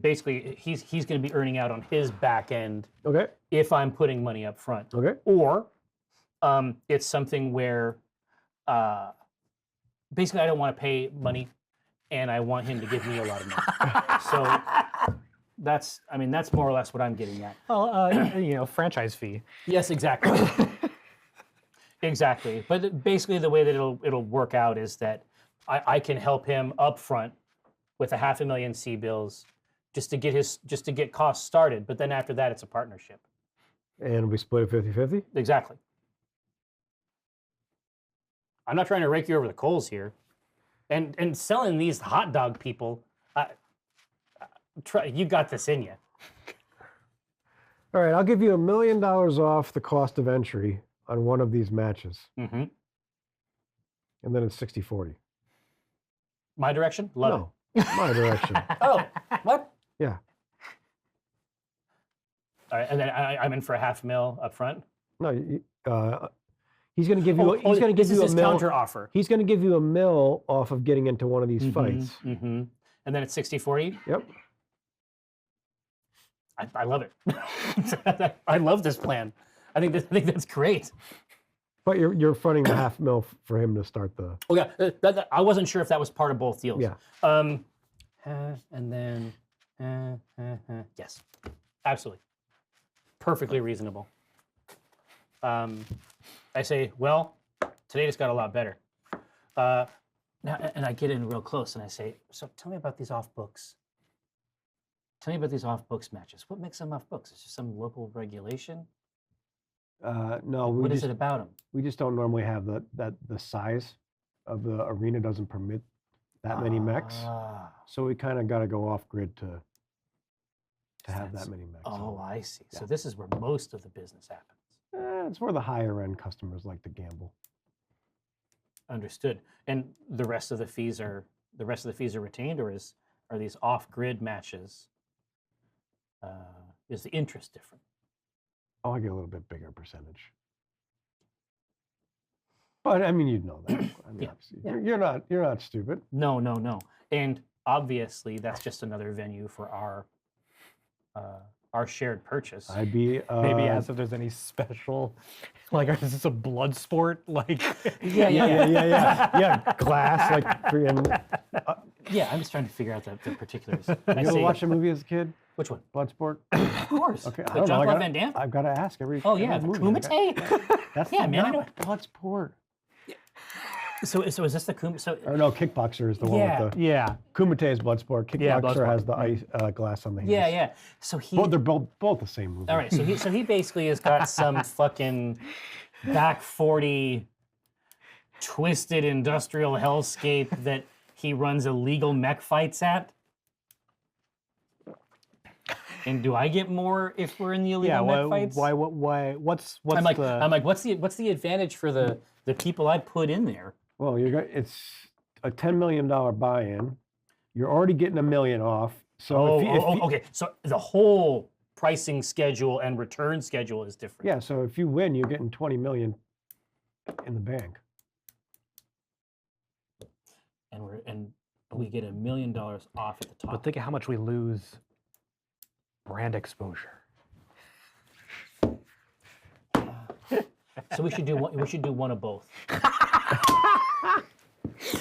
Basically, he's going to be earning out on his back end. Okay. If I'm putting money up front. Okay. Or it's something where basically I don't want to pay money, and I want him to give me a lot of money. So that's more or less what I'm getting at. Well, franchise fee. Yes, exactly. Exactly. But basically, the way that it'll work out is that I can help him up front with $500,000 C-bills just to get costs started. But then after that, it's a partnership. And we split it 50-50? Exactly. I'm not trying to rake you over the coals here. And selling these hot dog people, you got this in you. All right, I'll give you $1 million off the cost of entry on one of these matches. Mm-hmm. And then it's 60-40. My direction? Love it. My direction. Oh, what? Yeah. All right, and then I'm in for $500,000 up front? No, he's going to give you. He's going to give you a mil. Counter offer. He's going to give you $1 million off of getting into one of these fights. Mm-hmm. And then it's 60-40? Yep. I love it. I love this plan. I think that's great. But you're fronting the $500,000 for him to start the. Oh yeah, I wasn't sure if that was part of both deals. Yeah. And then yes, absolutely, perfectly reasonable. I say, well, today just got a lot better. Now, and I get in real close and I say, so tell me about these off books. Tell me about these off books matches. What makes them off books? Is there some local regulation? No. What is it about them? We just don't normally have the size of the arena doesn't permit that many mechs. So we kind of got to go off grid to have that many mechs. Oh, I see. Yeah. So this is where most of the business happens. It's where the higher end customers like to gamble. Understood. And the rest of the fees are retained, or are these off grid matches? Is the interest different? Oh, I get a little bit bigger percentage. But I mean, you'd know that. I mean, yeah. You're not stupid. No. And obviously, that's just another venue for our shared purchase. I'd be Maybe ask if there's any special, like, is this a blood sport? Like, yeah, glass like freaking. Yeah, I'm just trying to figure out the particulars. You ever watch a movie as a kid? Which one? Bloodsport. Of course. Okay, I With don't know. Jean-Claude Van Damme? I've got to ask every. Oh yeah, every the movie. Kumite. That's Yeah, man, I know not Bloodsport. So is this the Kumite? So Or no, Kickboxer is the one with the. yeah. Kumite is Bloodsport. Kickboxer Yeah, Bloodsport. has the ice glass on the hands. yeah. So he. They're both the same movie. All right. So he basically has got some fucking back 40 twisted industrial hellscape that he runs illegal mech fights at. And do I get more if we're in the illegal mech fights? Why? What's I'm like, the? what's the advantage for the people I put in there? Well, it's a $10 million buy-in. You're already getting $1 million off. So Okay. So the whole pricing schedule and return schedule is different. Yeah. So if you win, you're getting $20 million in the bank. And we get $1 million off at the top. But think of how much we lose. Brand exposure. So we should do one. We should do one of both.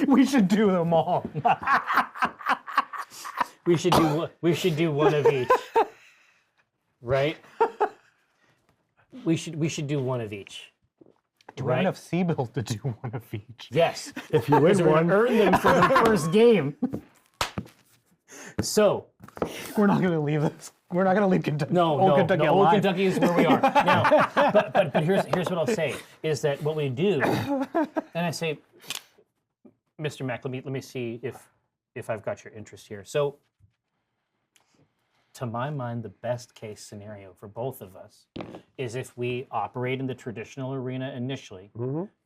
We should do them all. We should do one of each. Right? We should do one of each. Do we have enough C-bills to do one of each? Yes. If you win one, earn them for the first game. So We're not going to leave this. We're not going to leave Kentucky. Old Kentucky Old alive. Kentucky is where we are now. But here's what I'll say is that what we do, and I say, Mr. Mac, let me see if I've got your interest here. So, to my mind, the best case scenario for both of us is if we operate in the traditional arena initially,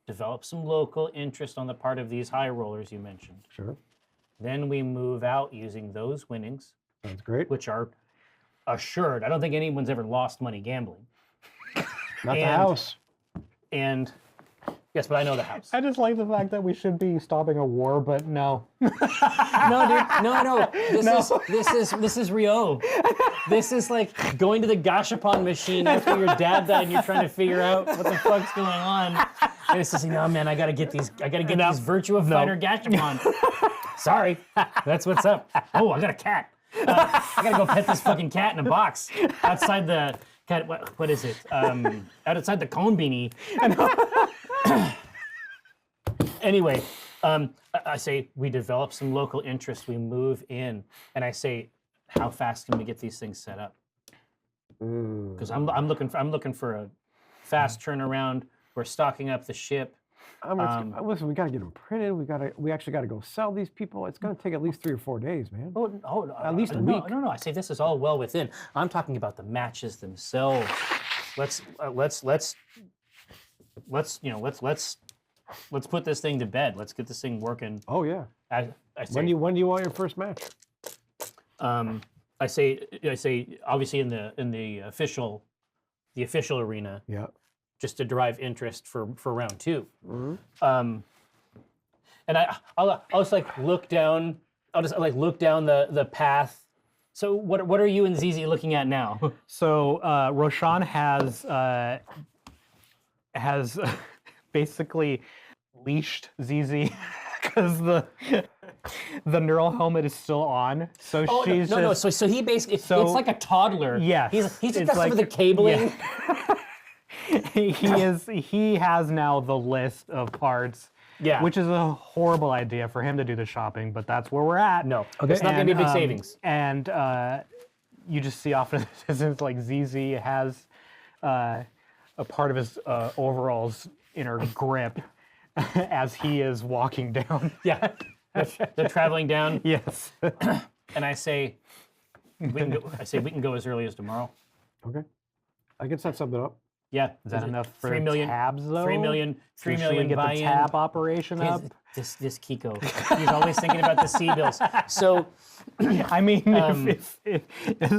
develop some local interest on the part of these high rollers you mentioned. sure, Then we move out using those winnings, sounds great. which are assured. I don't think anyone's ever lost money gambling. Not the and- house. And yes, but I know the house. I just like the fact that we should be stopping a war, but no. No, dude, no. This is Rio. This is like going to the gashapon machine after your dad died and you're trying to figure out what the fuck's going on. And it's just like, no man, I gotta get these these Virtua Fighter gashapon. Sorry, that's what's up. Oh, I got a cat. I gotta go pet this fucking cat in a box outside the cat. What is it? Outside the cone beanie. Anyway, I say we develop some local interest. We move in, and I say, how fast can we get these things set up? Because I'm looking for a fast turnaround. We're stocking up the ship. Listen, we got to get them printed. We actually got to go sell these people. It's going to take at least 3 or 4 days, man. At least a week. No. I say this is all well within. I'm talking about the matches themselves. Let's put this thing to bed. Let's get this thing working. Oh yeah. I say, When do you want your first match? I say obviously in the official arena. Yeah. Just to derive interest for round 2. And I'll just like look down. I'll just like look down the path. So what are you and ZZ looking at now? So Roshan has basically leashed ZZ because the neural helmet is still on. So she's no. So he basically it's like a toddler. Yeah, he's just got some of the cabling. Yeah. He has now the list of parts. Yeah. Which is a horrible idea for him to do the shopping, but that's where we're at. No, it's not going to be a big savings. And you just see off in the distance like ZZ has a part of his overalls in her grip as he is walking down. Yeah, they're traveling down. Yes. And I say, we can go as early as tomorrow. Okay. I can set something up. Yeah, Is that enough for 3 million tabs though? 3 million Should we get buy-in. the tab operation up? This Kiko, he's always thinking about the C-bills. So, I mean, if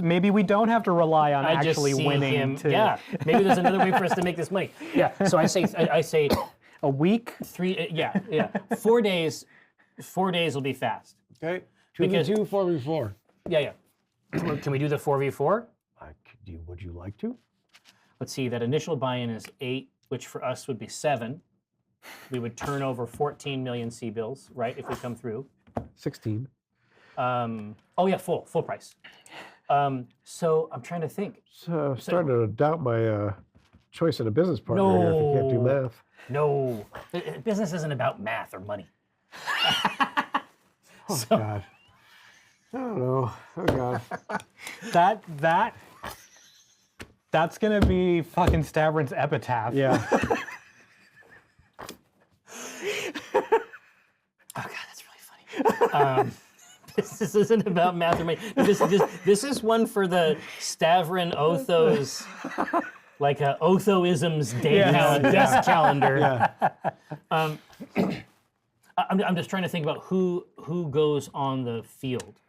maybe we don't have to rely on I just actually see winning. him. Yeah, maybe there's another way for us to make this money. Yeah. So I say a week. 3. Yeah. 4 days. 4 days will be fast. Okay. Because- 2v2, 4v4. Yeah. Can we do the 4v4? Would you like to? Let's see, that initial buy-in is 8, which for us would be 7. We would turn over 14 million C-bills, right, if we come through. 16. Oh yeah, full price. So I'm trying to think. So starting to doubt my choice in a business partner here if you can't do No. math. No, business isn't about math or money. Oh, God. I don't know. Oh, God. That's gonna be fucking Stavron's epitaph. Yeah. Oh God, that's really funny. This isn't about math or money. This is one for the Stavron Otho's, like a Othoisms day desk calendar. Yeah. I'm just trying to think about who goes on the field.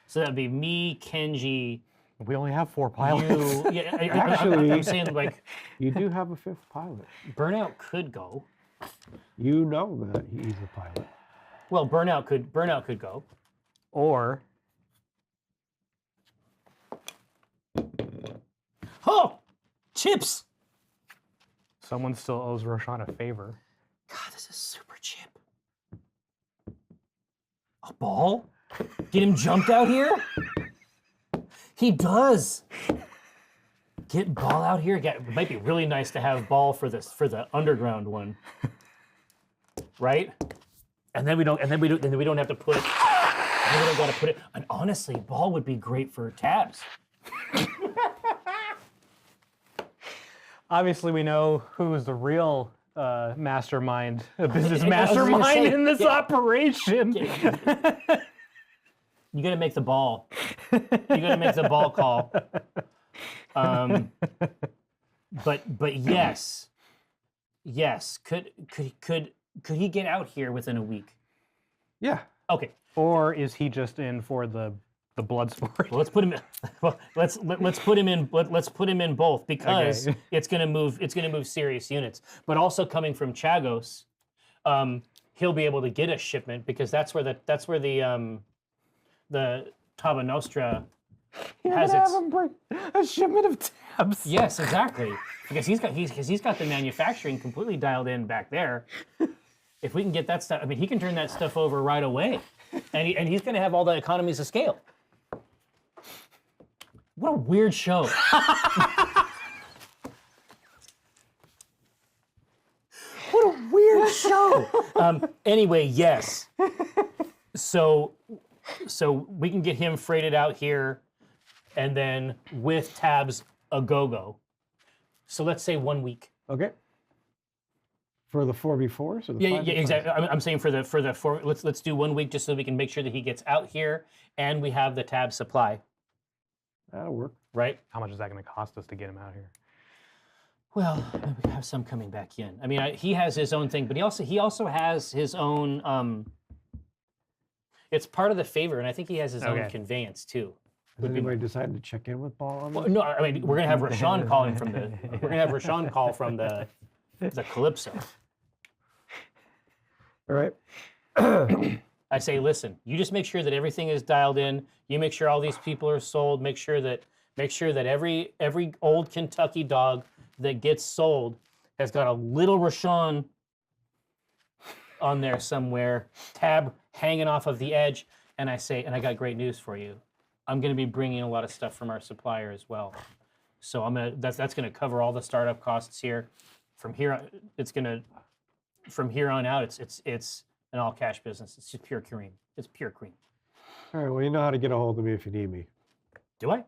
So that'd be me, Kenji, We only have 4 pilots. you. Yeah, Actually- I'm saying like You do have a 5th pilot. Burnout could go. You know that he's a pilot. Well, Burnout could go. Or Oh, chips. someone still owes Roshan a favor. God, this is super chip. A ball? Get him jumped out here? He does. Get ball out here. It might be really nice to have ball for the underground one, right? And then we don't have to put. We don't got to put it. And honestly, ball would be great for tabs. Obviously, we know who is the real mastermind, business I was gonna mastermind say, in this operation. You got to make the ball. You got to make the ball call. But yes. Could he get out here within a week? Yeah. Okay. Or is he just in for the blood sport? Well, let's put him. Well, let's put him in. Let's put him in both because Okay. it's gonna move. It's gonna move serious units. But also coming from Chagos, he'll be able to get a shipment because that's where the Taba Nostra has its. A shipment of tabs. Yes, exactly. Because he's got the manufacturing completely dialed in back there. If we can get that stuff, I mean, he can turn that stuff over right away, and he's going to have all the economies of scale. What a weird show. What a weird show. Anyway, yes. So we can get him freighted out here, and then with tabs a go-go. So let's say 1 week. Okay. For the 4v4s or the Yeah, 5v5s? exactly. I'm saying for the four. Let's do 1 week just so we can make sure that he gets out here and we have the tab supply, That'll work. right? How much is that going to cost us to get him out here? Well, we have some coming back in. I mean, he has his own thing, but he also has his own. It's part of the favor, and I think he has his own Okay. conveyance too. Has anybody decided to check in with Ball on Well, this? no, I mean we're gonna have Rashawn calling from the. We're gonna have Rashawn call from the Calypso. All right. I say, listen, you just make sure that everything is dialed in. You make sure all these people are sold. Make sure that every old Kentucky dog that gets sold has got a little Rashawn on there somewhere, tab hanging off of the edge. And I say, and I got great news for you. I'm going to be bringing a lot of stuff from our supplier as well. So that's going to cover all the startup costs here. From here on out, it's an all cash business. It's just pure cream. It's pure cream. All right. Well, you know how to get a hold of me if you need me. Do I?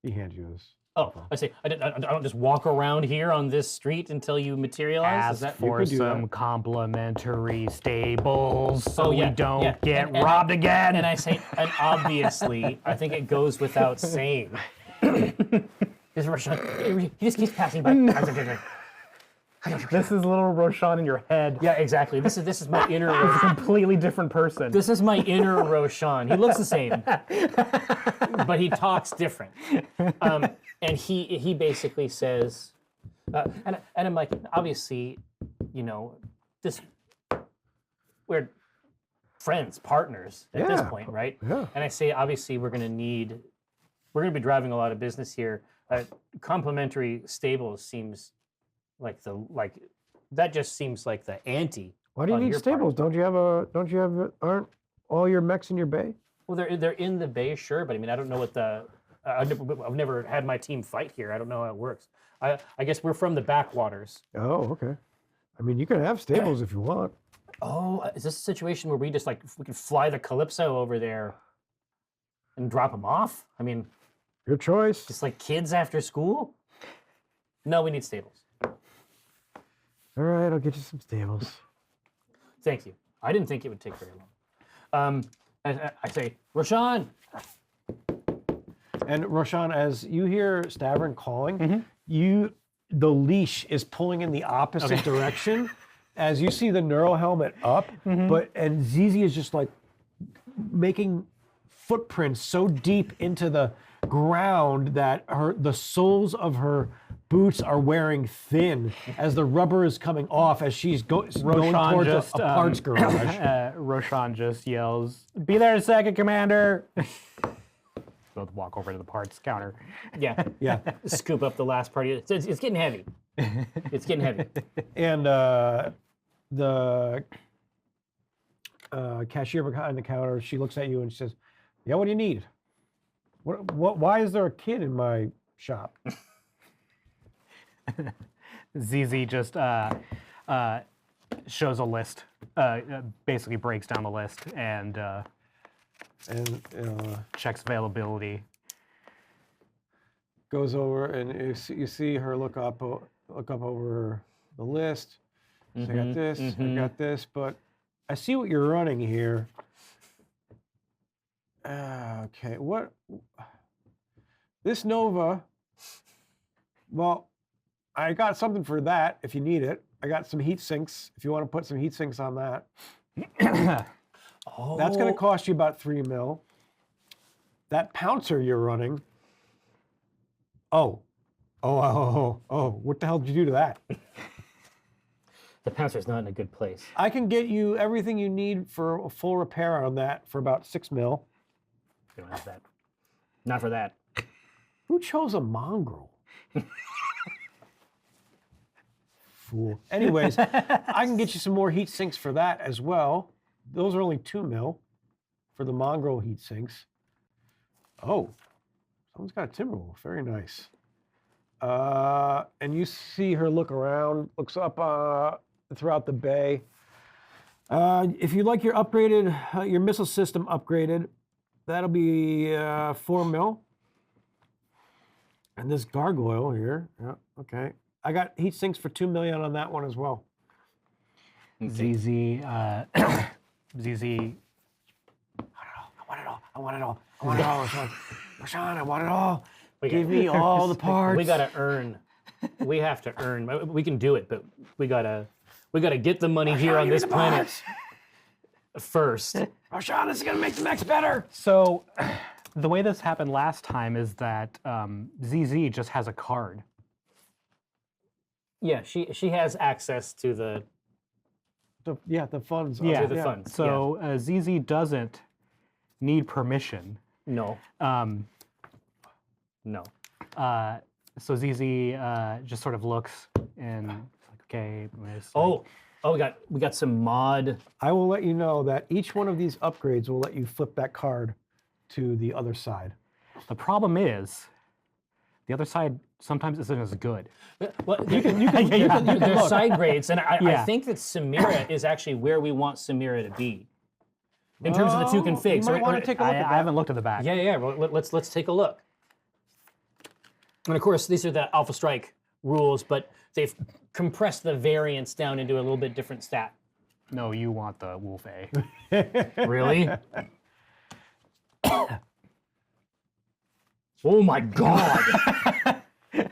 He hands you this. Oh, I say I don't just walk around here on this street until you materialize. Is Ask that for could do some that. complimentary stables so yeah, we don't yeah. get And robbed again. And I say, and obviously, I think it goes without saying. This Rashawn, he just keeps passing by. This is little Roshan in your head. Yeah, exactly. This is my inner. A Roshan. completely different person. This is my inner Roshan. He looks the same, but he talks different. And he basically says, and I'm like, obviously, this we're friends, partners at this Yeah. point, right? Yeah. And I say, obviously, we're going to be driving a lot of business here. Complementary stables seems like that just seems like the ante. Why do you on need your stables? part. Aren't all your mechs in your bay? Well, they're in the bay, sure, but I mean, I don't know what I've never had my team fight here. I don't know how it works. I guess we're from the backwaters. Oh, okay. I mean, you can have stables if you want. Oh, is this a situation where we just we could fly the Calypso over there and drop them off? I mean, Your choice. just like kids after school? No, we need stables. All right, I'll get you some stables. Thank you. I didn't think it would take very long. I say, Roshan. And Roshan, as you hear Stavern calling, the leash is pulling in the opposite direction as you see the neural helmet up, and Zizi is just like making footprints so deep into the ground that the soles of her boots are wearing thin as the rubber is coming off as she's going towards a parts garage. Roshan just yells, "Be there in a second, Commander!" Both walk over to the parts counter. Yeah. Yeah. Scoop up the last part. It's getting heavy. It's getting heavy. And the cashier behind the counter, she looks at you and she says, "Yeah, what do you need? Why is there a kid in my shop?" ZZ just shows a list, basically breaks down the list and checks availability. Goes over and you see her look up over the list. So I got this, I got this, but I see what you're running here. Okay, what? This Nova, well, I got something for that if you need it. I got some heat sinks if you want to put some heat sinks on that. Oh. That's going to cost you about 3 mil. That Pouncer you're running. Oh, what the hell did you do to that? The Pouncer's not in a good place. I can get you everything you need for a full repair on that for about 6 mil. We don't have that. Not for that. Who chose a mongrel? Fool. Anyways, I can get you some more heat sinks for that as well. Those are only 2 mil for the mongrel heat sinks. Oh, someone's got a Timberwolf. Very nice. And you see her look around, looks up throughout the bay. If you'd like your upgraded, your missile system upgraded, that'll be 4 mil. And this gargoyle here, yeah, okay. I got heat sinks for 2 million on that one as well. ZZ, ZZ. I want it all. Rashawn, I want it all. Give me all the parts. We gotta earn. We have to earn. We can do it, but we gotta get the money here on this planet first. Rashawn, this is gonna make the mechs better. So, the way this happened last time is that ZZ just has a card. Yeah, she has access to the The funds. to the funds. So ZZ doesn't need permission. No. No. So ZZ just sort of looks and like, okay. We got some mod. I will let you know that each one of these upgrades will let you flip that card to the other side. The problem is, the other side sometimes isn't as good. Well, there's side grades, and I think that Samira is actually where we want Samira to be in terms of the two configs. You might want to take a look at I that. haven't looked at the back. Yeah. Well, let's take a look. And of course, these are the Alpha Strike rules, but they've compressed the variance down into a little bit different stat. No, you want the Wolf A. Really? Oh my God!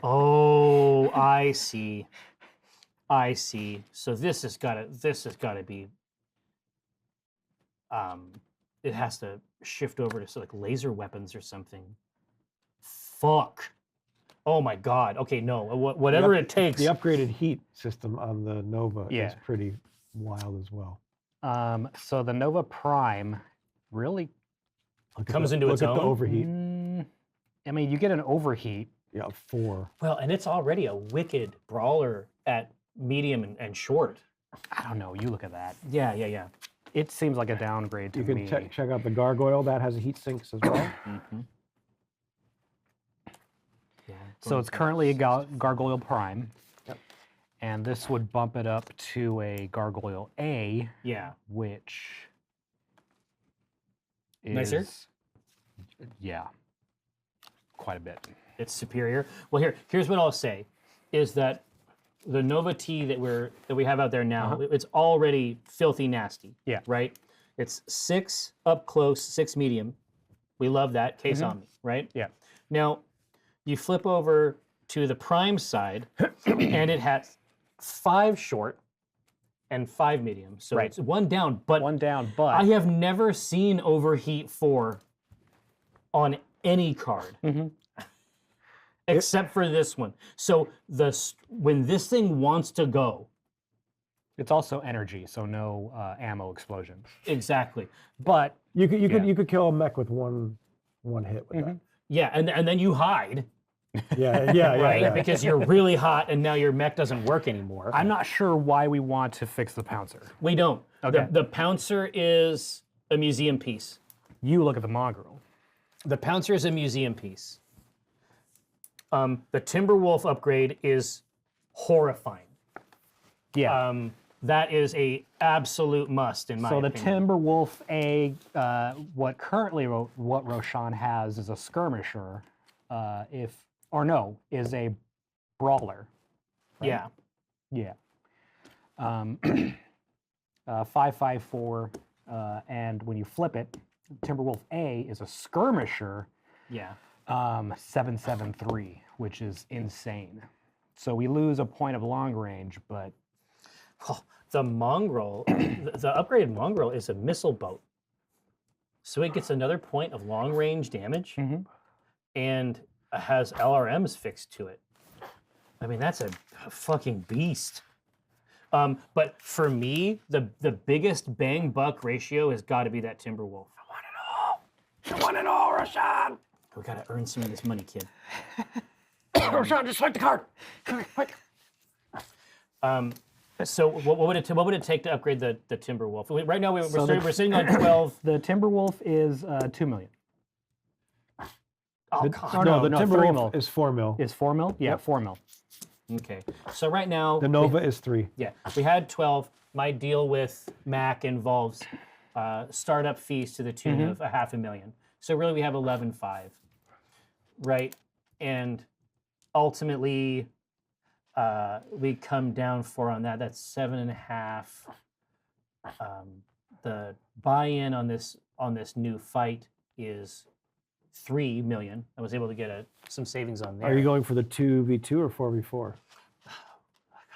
Oh, I see. So this has got to be. It has to shift over to like laser weapons or something. Fuck. Oh my God. Okay, no. Whatever it takes. The upgraded heat system on the Nova Yeah. is pretty wild as well. So the Nova Prime really Comes into its Look at the own. overheat. I mean, you get an overheat. Yeah, 4. Well, and it's already a wicked brawler at medium and short. I don't know. You look at that. Yeah, yeah, yeah. It seems like a downgrade to You me. can check out the gargoyle. That has a heat sinks as well. Yeah, So it's currently a Gargoyle Prime. Yep. And this would bump it up to a Gargoyle A, yeah. which is... Nicer? Yeah. Quite a bit. It's superior. Well, here's what I'll say, is that the Nova T that we have out there now, it's already filthy nasty. Yeah. Right? It's 6 up close, 6 medium. We love that. Case on me, right? Yeah. Now, you flip over to the prime side, and it has 5 short and 5 medium. So Right. it's 1 down. But One down, but... I have never seen overheat 4 on any card. Except for this one. So when this thing wants to go, It's also energy, so no ammo explosions. exactly. But You could kill a mech with one hit with that. Yeah, and then you hide, Yeah, right? Because you're really hot, and now your mech doesn't work anymore. I'm not sure why we want to fix the Pouncer. We don't. Okay. The Pouncer is a museum piece. You look at the Mongrel. The Pouncer is a museum piece. The Timberwolf upgrade is horrifying. Yeah. That is a absolute must in my So the opinion. Timberwolf A, what Roshan has is a skirmisher, is a brawler. Yeah. Yeah. 554, and when you flip it, Timberwolf A is a skirmisher, Yeah. 773, which is insane. So we lose a point of long range, but Oh, the Mongrel, the upgraded Mongrel is a missile boat. So it gets another point of long range damage and has LRMs fixed to it. I mean, that's a fucking beast. But for me, the biggest bang buck ratio has got to be that Timberwolf. You want it all, Roshan! We got to earn some of this money, kid. Roshan, just swipe the card. Quick. So what would it take to upgrade the Timberwolf? Right now we're sitting on 12. the Timberwolf is 2 million. Oh god. No, no, the no, 3 Timberwolf mil. is 4 mil. Is 4 mil? Yeah, 4 mil. Okay. So right now The Nova is 3. yeah, we had 12. My deal with Mac involves startup fees to the tune of $500,000. So really we have 11.5, right? And ultimately we come down on that. That's 7.5. The buy-in on this new fight is 3 million. I was able to get some savings on there. Are you going for the 2v2 or 4v4? Oh, God,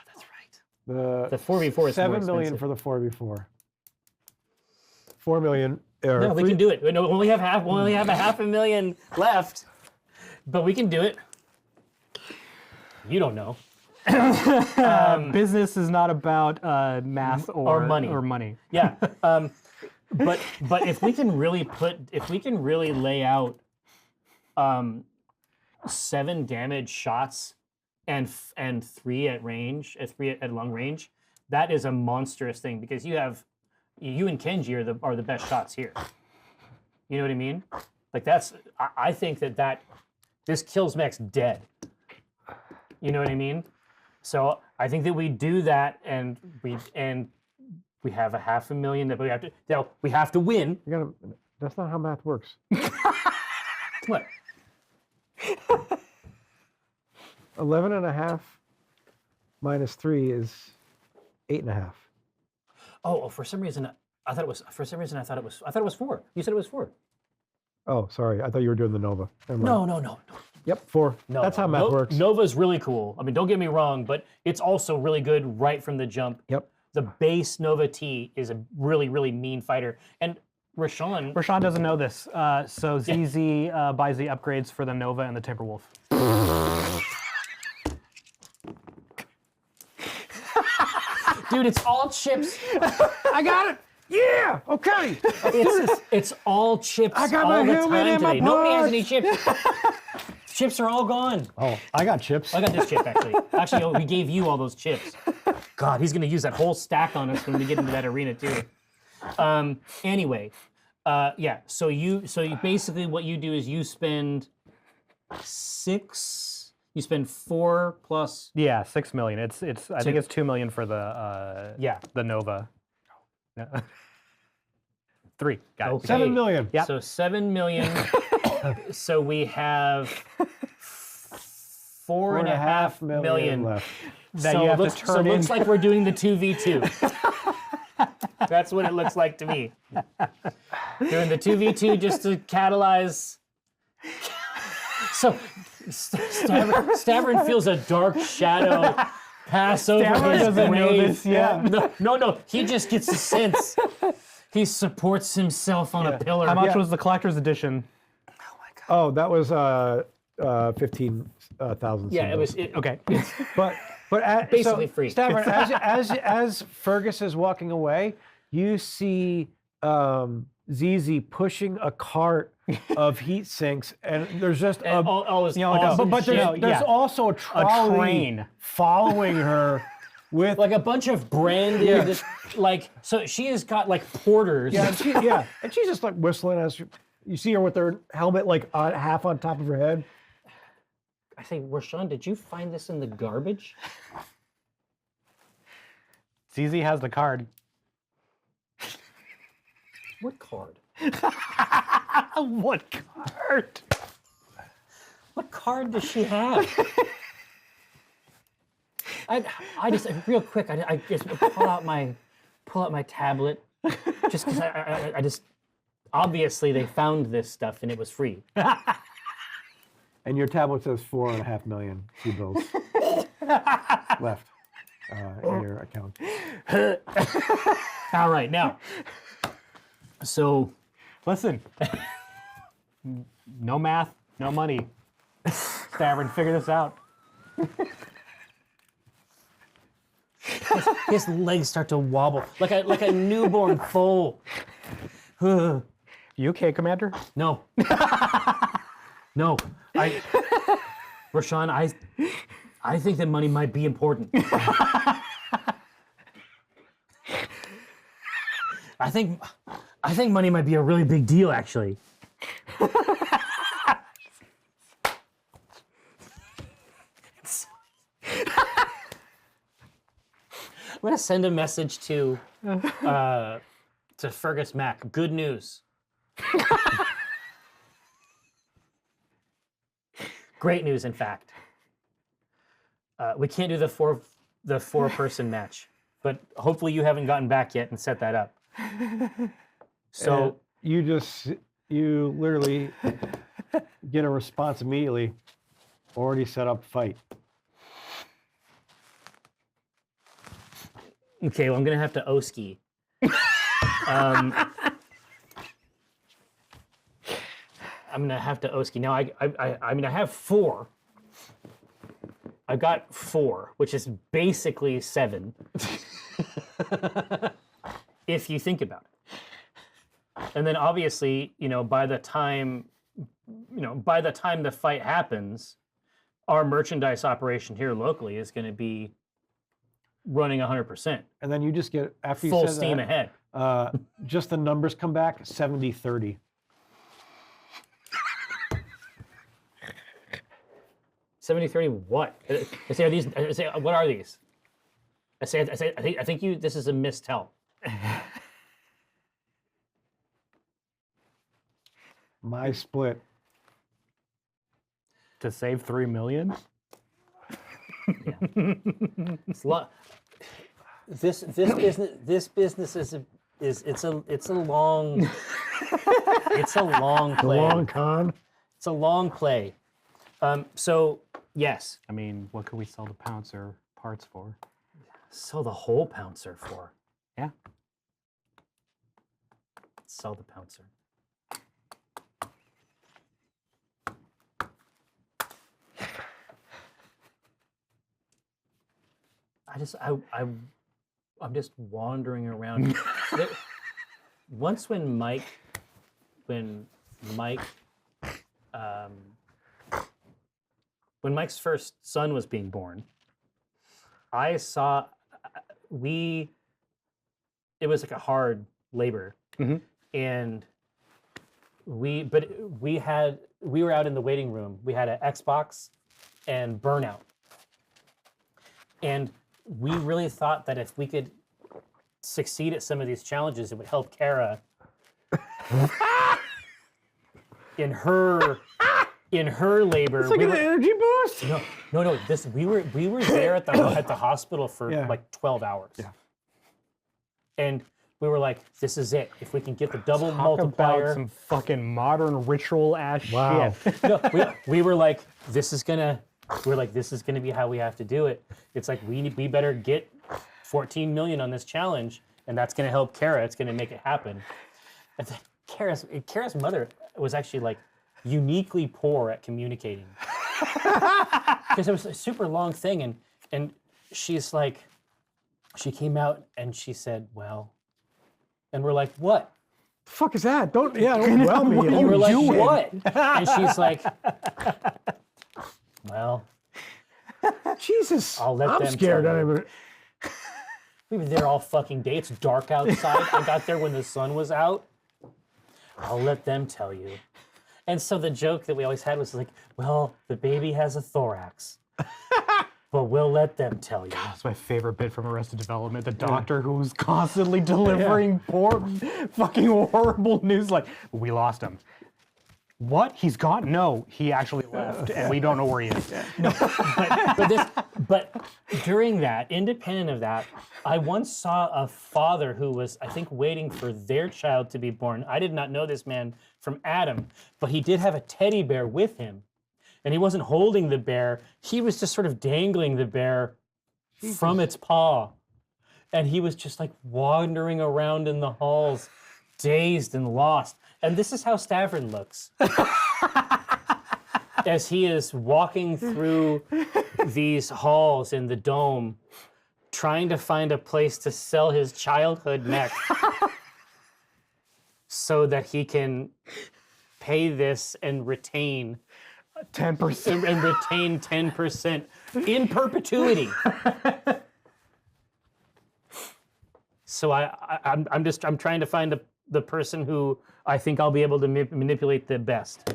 that's right. The 4v4 is 7 more million expensive. for the 4v4. 4 million. Or No, we can do it. No, we only have $500,000 left, but we can do it. You don't know. Business is not about math Or money. Or money. Yeah, but if we can really lay out 7 damage shots and 3 at range, 3 at long range, that is a monstrous thing because you and Kenji are the best shots here. You know what I mean? Like I think that this kills mechs dead. You know what I mean? So I think that we do that, and we have $500,000 that we have to win. That's not how math works. What? 11.5 minus 3 is 8.5. Oh, for some reason I thought it was 4. You said it was 4. Oh, sorry. I thought you were doing the Nova. Never mind. No. Yep, 4. No, That's how math works. Nova's really cool. I mean, don't get me wrong, but it's also really good right from the jump. Yep. The base Nova T is a really, really mean fighter. And Rashawn, doesn't know this, so ZZ buys the upgrades for the Nova and the Timberwolf. dude, it's all chips. I got it. Yeah. Okay. It's all chips I got all my the helmet time and my today. Nobody has parts. any chips. Chips are all gone. Oh, I got chips. I got this chip actually. Actually, we gave you all those chips. God, he's gonna use that whole stack on us when we get into that arena too. Anyway, yeah. So you basically what you do is you spend 6. You spend 4 plus. Yeah, 6 million. It's I think it's 2 million for the the Nova. No. 3. Got it. Okay. 7 million. Yep. So 7 million. So we have 4.5 million left. That so you have looks, to so turn it in. looks like we're doing the 2v2. That's what it looks like to me. Doing the 2v2 just to catalyze. So Stavern feels a dark shadow pass over Stavern his doesn't know grave. this yet. No. He just gets a sense. He supports himself on a pillar. How much was the collector's edition? Oh, that was 15,000. Yeah, it was. Okay. But Basically free. Stavern, as Fergus is walking away, you see ZZ pushing a cart of heat sinks, and there's just And all his like a- awesome but shit. there's also a trolley train. following her with Like a bunch of branded, like, so she has got like porters. and she's just like whistling as you see her with her helmet like half on top of her head. I say, Rashawn, did you find this in the garbage? ZZ has the card. What card? What card? What card does she have? I just real quick. I just pull out my tablet, just because I just obviously they found this stuff and it was free. And your tablet says 4.5 million T-bills left in your account. All right, now. So, Listen. No math, no money. Stavern, figure this out. his legs start to wobble like a newborn foal. You okay, Commander? No. No. Rashawn, I think that money might be important. I think money might be a really big deal, actually. I'm gonna send a message to Fergus Mac. Good news. Great news, in fact. We can't do the four-person match, but hopefully you haven't gotten back yet and set that up. So You literally get a response immediately. Already set up fight. okay, well I'm gonna have to O-ski. I'm gonna have to O-ski. Now I mean I have 4. I've got 4, which is basically 7. If you think about it. And then obviously, by the time the fight happens, our merchandise operation here locally is going to be running 100%. And then you just get, after you Full said steam that, ahead. just the numbers come back 70-30. 70-30 what? I say, are these? I say, what are these? I think this is a mistell. My split. To save 3 million? It's a lot. This business is a long play. Long con. It's a long play. So yes. I mean, what could we sell the Pouncer parts for? Sell the whole Pouncer for. Yeah. Sell the Pouncer. I'm just wandering around. once when Mike, when Mike's first son was being born, I saw it was like a hard labor, and we were out in the waiting room. We had an Xbox and Burnout, and we really thought that if we could succeed at some of these challenges, it would help Kara in her labor. It's like an energy boost. No. We were there at the hospital for like 12 hours. Yeah. And we were like, this is it. If we can get the double multiplier. About some fucking modern ritual ass shit. No, we were like, this is gonna be how we have to do it. It's like we better get 14 million on this challenge, and that's gonna help Kara. It's gonna make it happen. And Kara's mother was actually like uniquely poor at communicating. Because it was a super long thing, and she's like, she came out and she said, well, and we're like, what? The fuck is that? Don't well me. And we're like, what? And she's like, well, Jesus, I'll let them scared. tell you. We were there all fucking day. It's dark outside. I got there when the sun was out. I'll let them tell you. And so the joke that we always had was like, well, the baby has a thorax, but we'll let them tell you. That's my favorite bit from Arrested Development. The doctor who was constantly delivering poor, fucking horrible news like, we lost him. What? He's gone? No, he actually left, and we don't know where he is. No, but during that, independent of that, I once saw a father who was, I think, waiting for their child to be born. I did not know this man from Adam, but he did have a teddy bear with him, and he wasn't holding the bear. He was just sort of dangling the bear from its paw, and he was just like wandering around in the halls, dazed and lost. And this is how Stafford looks as he is walking through these halls in the dome, trying to find a place to sell his childhood mech so that he can pay this and retain 10%. And retain 10% in perpetuity. So I'm trying to find the person who I think I'll be able to manipulate the best.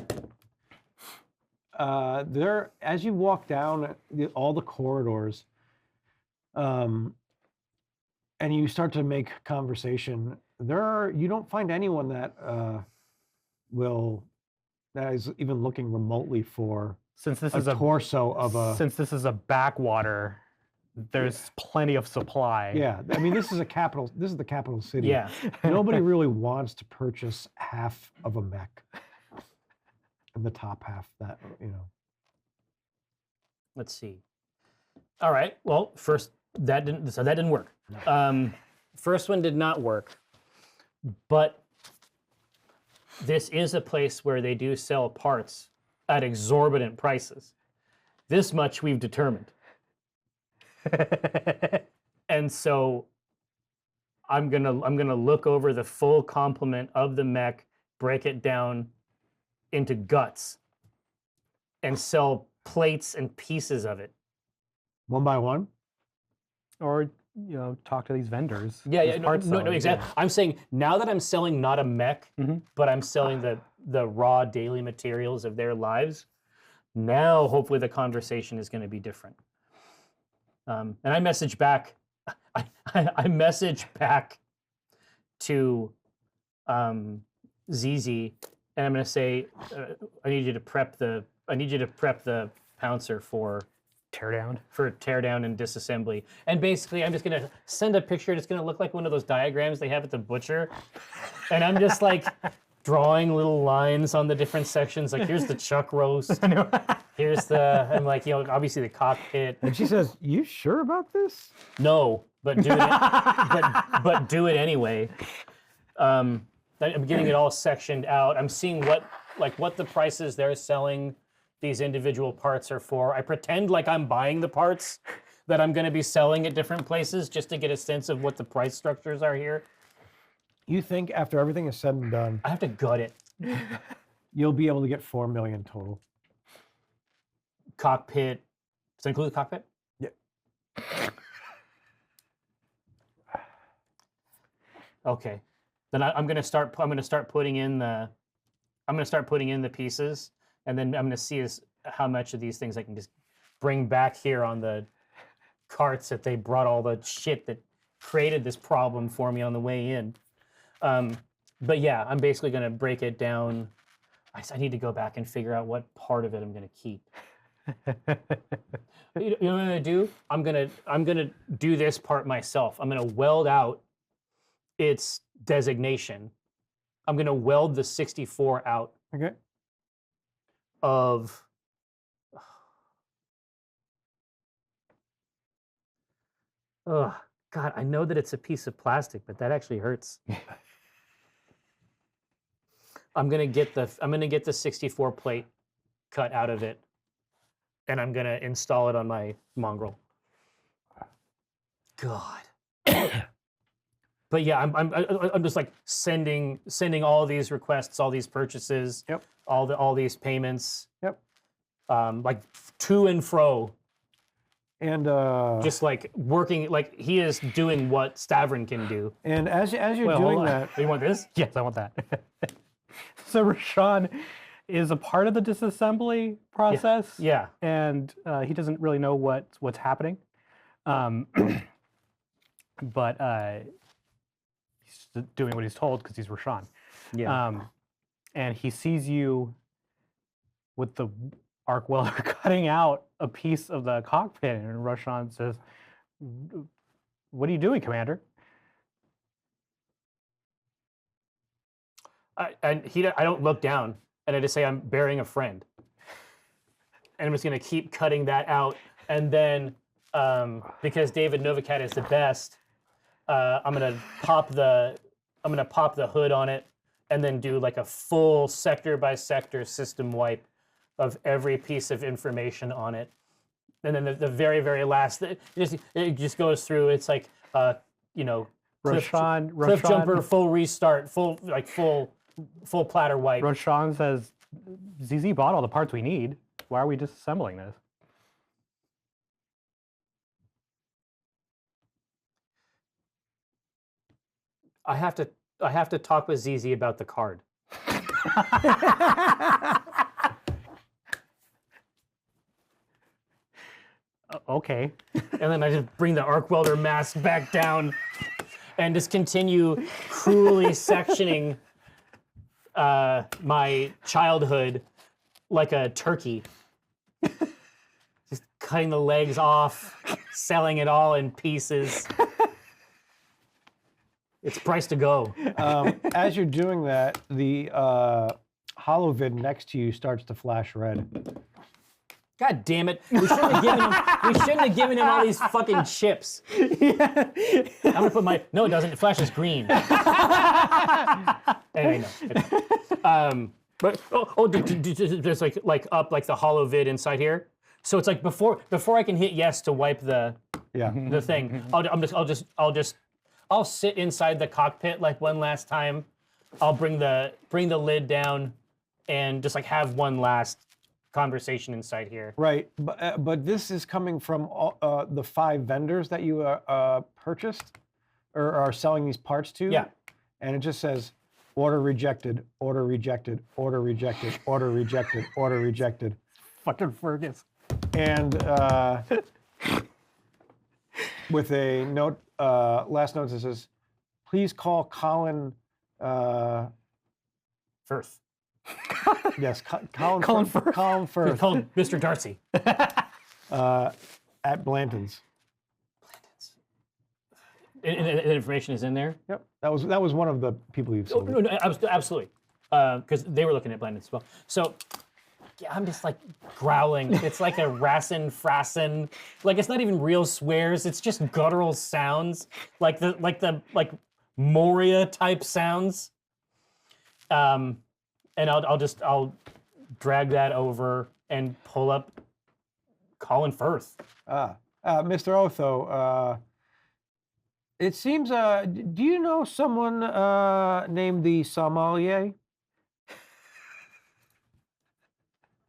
There, as you walk down all the corridors, and you start to make conversation, you don't find anyone that is even looking remotely for Since this a torso of a. Since this is a backwater, there's plenty of supply. Yeah, I mean, this is the capital city. Yeah. Nobody really wants to purchase half of a mech. And the top half, that, Let's see. All right. Well, that didn't work. First one did not work, but this is a place where they do sell parts at exorbitant prices. This much we've determined. And so I'm gonna look over the full complement of the mech, break it down into guts, and sell plates and pieces of it. One by one? Or, talk to these vendors. Yeah, these no, exactly. I'm saying now that I'm selling not a mech, but I'm selling the raw daily materials of their lives, now hopefully the conversation is going to be different. And I message back. I message back to ZZ, and I'm going to say, I need you to prep the pouncer for teardown and disassembly. And basically, I'm just going to send a picture. It's going to look like one of those diagrams they have at the butcher, and I'm just like drawing little lines on the different sections. Like, here's the chuck roast. Here's I'm like, obviously the cockpit. And she says, "You sure about this?" No, but do it. but do it anyway. I'm getting it all sectioned out. I'm seeing what the prices they're selling these individual parts are for. I pretend like I'm buying the parts that I'm going to be selling at different places just to get a sense of what the price structures are here. You think after everything is said and done, I have to gut it. you'll be able to get 4 million total. Cockpit. Does that include the cockpit? Yeah. Okay. Then I'm gonna start putting in the pieces, and then I'm gonna see how much of these things I can just bring back here on the carts that they brought all the shit that created this problem for me on the way in. But yeah, I'm basically gonna break it down. I need to go back and figure out what part of it I'm gonna keep. You know what I'm gonna do? I'm gonna do this part myself. I'm gonna weld out its designation. I'm gonna weld the 64 out Okay. of. Oh God, I know that it's a piece of plastic, but that actually hurts. I'm gonna get the 64 plate cut out of it, and I'm gonna install it on my mongrel. God. But yeah, I'm just like sending all these requests, all these purchases, Yep. all these payments, Yep. like to and fro, And just like working, like he is doing what Stavron can do. and as you're Well, doing hold on. that, You want this? Yes, I want that. So Rashawn is a part of the disassembly process. Yeah. And he doesn't really know what's happening. But he's doing what he's told because he's Rashawn. Yeah. And he sees you with the arc welder cutting out a piece of the cockpit, and Rashawn says, "What are you doing, Commander?" I don't look down, and I just say I'm burying a friend, and I'm just gonna keep cutting that out, and then because David Novicat is the best, I'm gonna pop the hood on it, and then do like a full sector by sector system wipe of every piece of information on it, and then the very very last it just goes through. It's like cliff Rashawn jumper, full restart, full platter wipe. Rashawn says, "ZZ bought all the parts we need. Why are we disassembling this?" I have to talk with ZZ about the card. Okay. And then I just bring the arc welder mask back down and just continue cruelly sectioning my childhood like a turkey. Just cutting the legs off, selling it all in pieces. It's price to go. as you're doing that, the holovid next to you starts to flash red. God damn it. We shouldn't have given him all these fucking chips. I'm gonna put my, no it doesn't, it flashes green. Anyway, no. But there's like up like the hollow vid inside here. So it's like before I can hit yes to wipe the thing, I'll sit inside the cockpit like one last time. I'll bring the lid down and just like have one last conversation inside here. Right, but this is coming from the 5 vendors that you purchased or are selling these parts to. Yeah. And it just says, order rejected, order rejected, order rejected, order rejected, order rejected. Fucking Fergus. And with a note, last note that says, please call Colin. Firth. Yes, Colin Firth. Colin It's Firth called Mr. Darcy. at Blanton's. And the information is in there? Yep, that was one of the people you've sold. No, absolutely. Because they were looking at Blandon as well. So yeah, I'm just like growling. It's like a Rassen Frassen. Like it's not even real swears. It's just guttural sounds, like the Moria type sounds. And I'll drag that over and pull up Colin Firth. Mr. Otho, It seems. Do you know someone named the sommelier?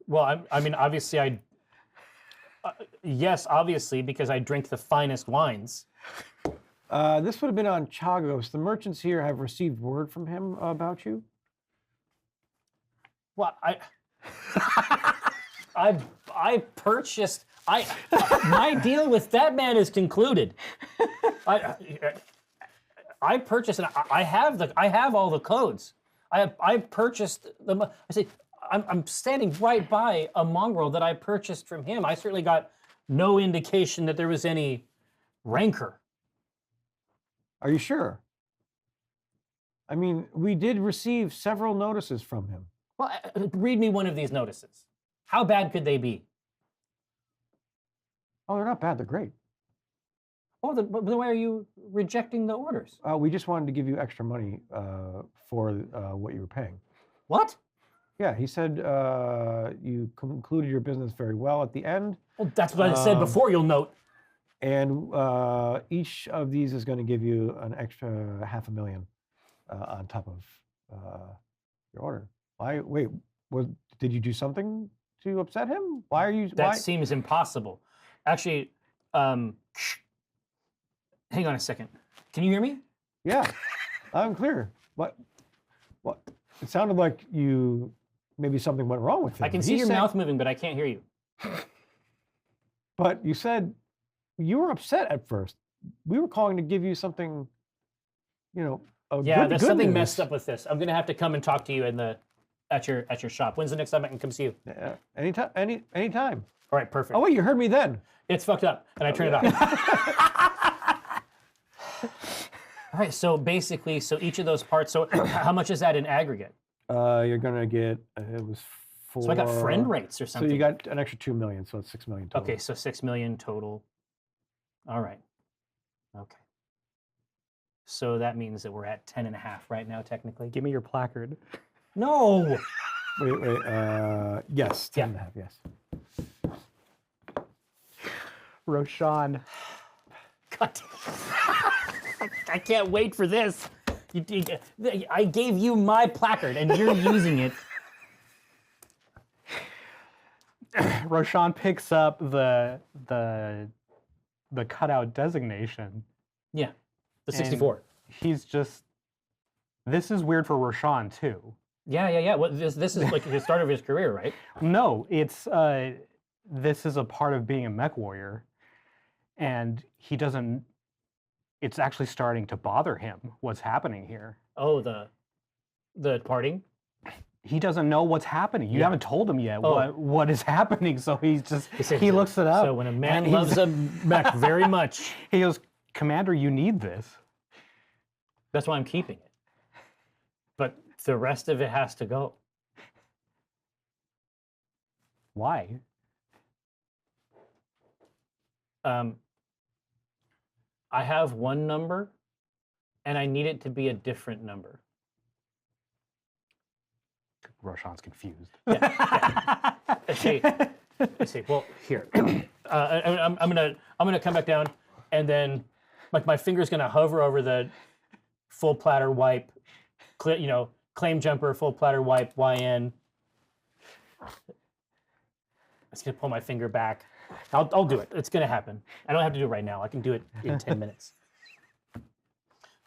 Well, I mean, obviously, yes, obviously, because I drink the finest wines. This would have been on Chagos. The merchants here have received word from him about you. Well, I purchased. My deal with that man is concluded. I purchased, and I have all the codes. I purchased them. I say, I'm standing right by a mongrel that I purchased from him. I certainly got no indication that there was any rancor. Are you sure? I mean, we did receive several notices from him. Well, read me one of these notices. How bad could they be? Oh, they're not bad. They're great. Oh, but why are you rejecting the orders? We just wanted to give you extra money for what you were paying. What? Yeah, he said you concluded your business very well at the end. Well, that's what I said before, you'll note. And each of these is going to give you an extra $500,000 on top of your order. Wait, did you do something to upset him? Why are you? That seems impossible. Actually, hang on a second. Can you hear me? Yeah, I'm clear. What? It sounded like maybe something went wrong with him. I can see your mouth moving, but I can't hear you. But you said you were upset at first. We were calling to give you something, Yeah, there's something messed up with this. I'm gonna have to come and talk to you at your shop. When's the next time I can come see you? Anytime. Anytime. All right, perfect. Oh wait, you heard me then. It's fucked up, and I turn it off. All right, so basically, each of those parts. So how much is that in aggregate? You're gonna get. It was 4. So I got friend rates or something. So you got an extra $2 million, so it's $6 million total. Okay, so $6 million total. All right. Okay. So that means that we're at 10.5 right now, technically. Give me your placard. No. Wait. Yes, 10.5. Yes. Roshan. God. I can't wait for this. I gave you my placard, and you're using it. Roshan picks up the cutout designation. Yeah, the 64. He's just. This is weird for Roshan too. Yeah. Well, this is like the start of his career, right? No, it's this is a part of being a mech warrior, and he doesn't. It's actually starting to bother him what's happening here. Oh, the parting? He doesn't know what's happening. You haven't told him yet what is happening, so he looks it up. So when a man loves a mech very much, he goes, "Commander, you need this." That's why I'm keeping it. But the rest of it has to go. Why? I have one number, and I need it to be a different number. Roshan's confused. Yeah. Let's see. Well, here. I'm gonna come back down, and then like my finger's gonna hover over the full platter wipe, claim jumper, full platter wipe, YN. I'm just gonna pull my finger back. I'll do it. It's gonna happen. I don't have to do it right now. I can do it in 10 minutes.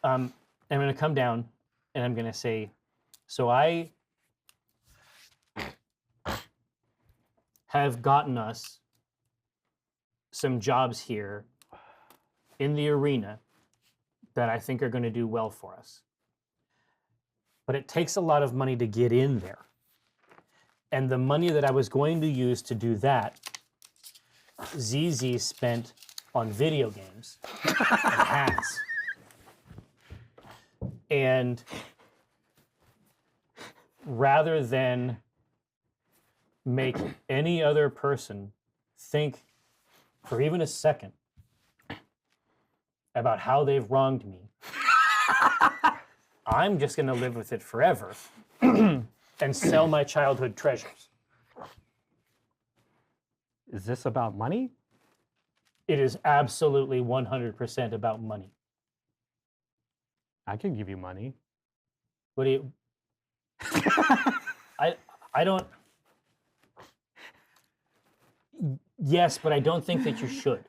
I'm gonna come down, and I'm gonna say, so I have gotten us some jobs here in the arena that I think are going to do well for us. But it takes a lot of money to get in there. And the money that I was going to use to do that, ZZ spent on video games and hats. And rather than make any other person think for even a second about how they've wronged me, I'm just going to live with it forever and sell my childhood treasures. Is this about money? It is absolutely 100% about money. I can give you money. What do you? I don't. Yes, but I don't think that you should.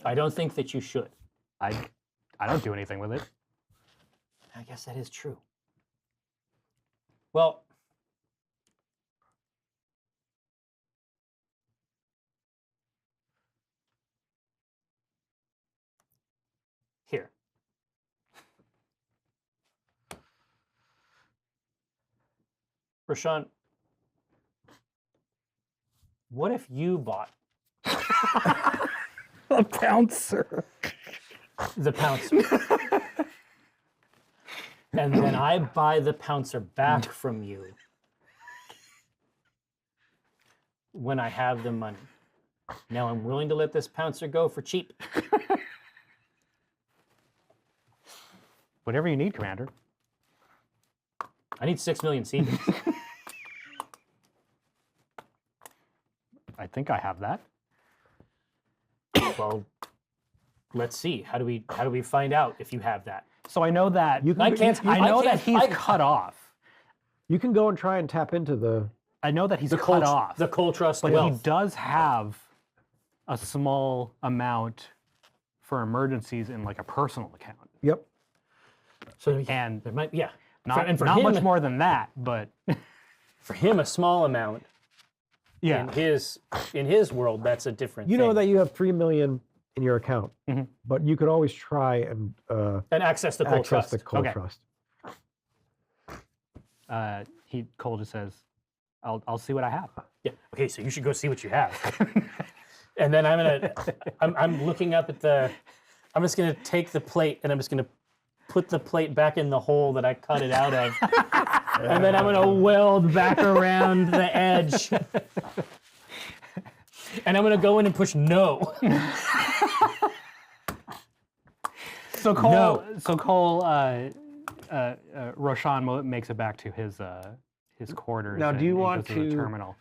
I don't think that you should. I don't do anything with it. I guess that is true. Well, here. Rashawn, what if you bought A pouncer. the pouncer? And then I buy the pouncer back from you when I have the money. Now I'm willing to let this pouncer go for cheap. Whatever you need, Commander. I need 6 million seedlings. I think I have that. Well, let's see. How do we find out if you have that? So I know that You can, I can't. I know that can't- he's cut off. You can go and try and tap into the. I know that he's the cut off. The coal trust but wealth. he does have a small amount for emergencies in like a personal account. Yep. So And there might, yeah. not, and for not him, much more than that, but For him, a small amount. yeah. In his world, that's a different. You know thing. that you have 3 million in your account, Mhm. but you could always try and And access the coal access trust. the coal Okay. trust. Cole just says, I'll see what I have. Yeah. Okay, so you should go see what you have. And then I'm looking up at I'm just gonna take the plate and I'm just gonna put the plate back in the hole that I cut it out of. And then I'm gonna weld back around the edge. And I'm gonna go in and push no. So Cole, No. Roshan makes it back to his quarters. Now, do you and he want goes to the to- terminal?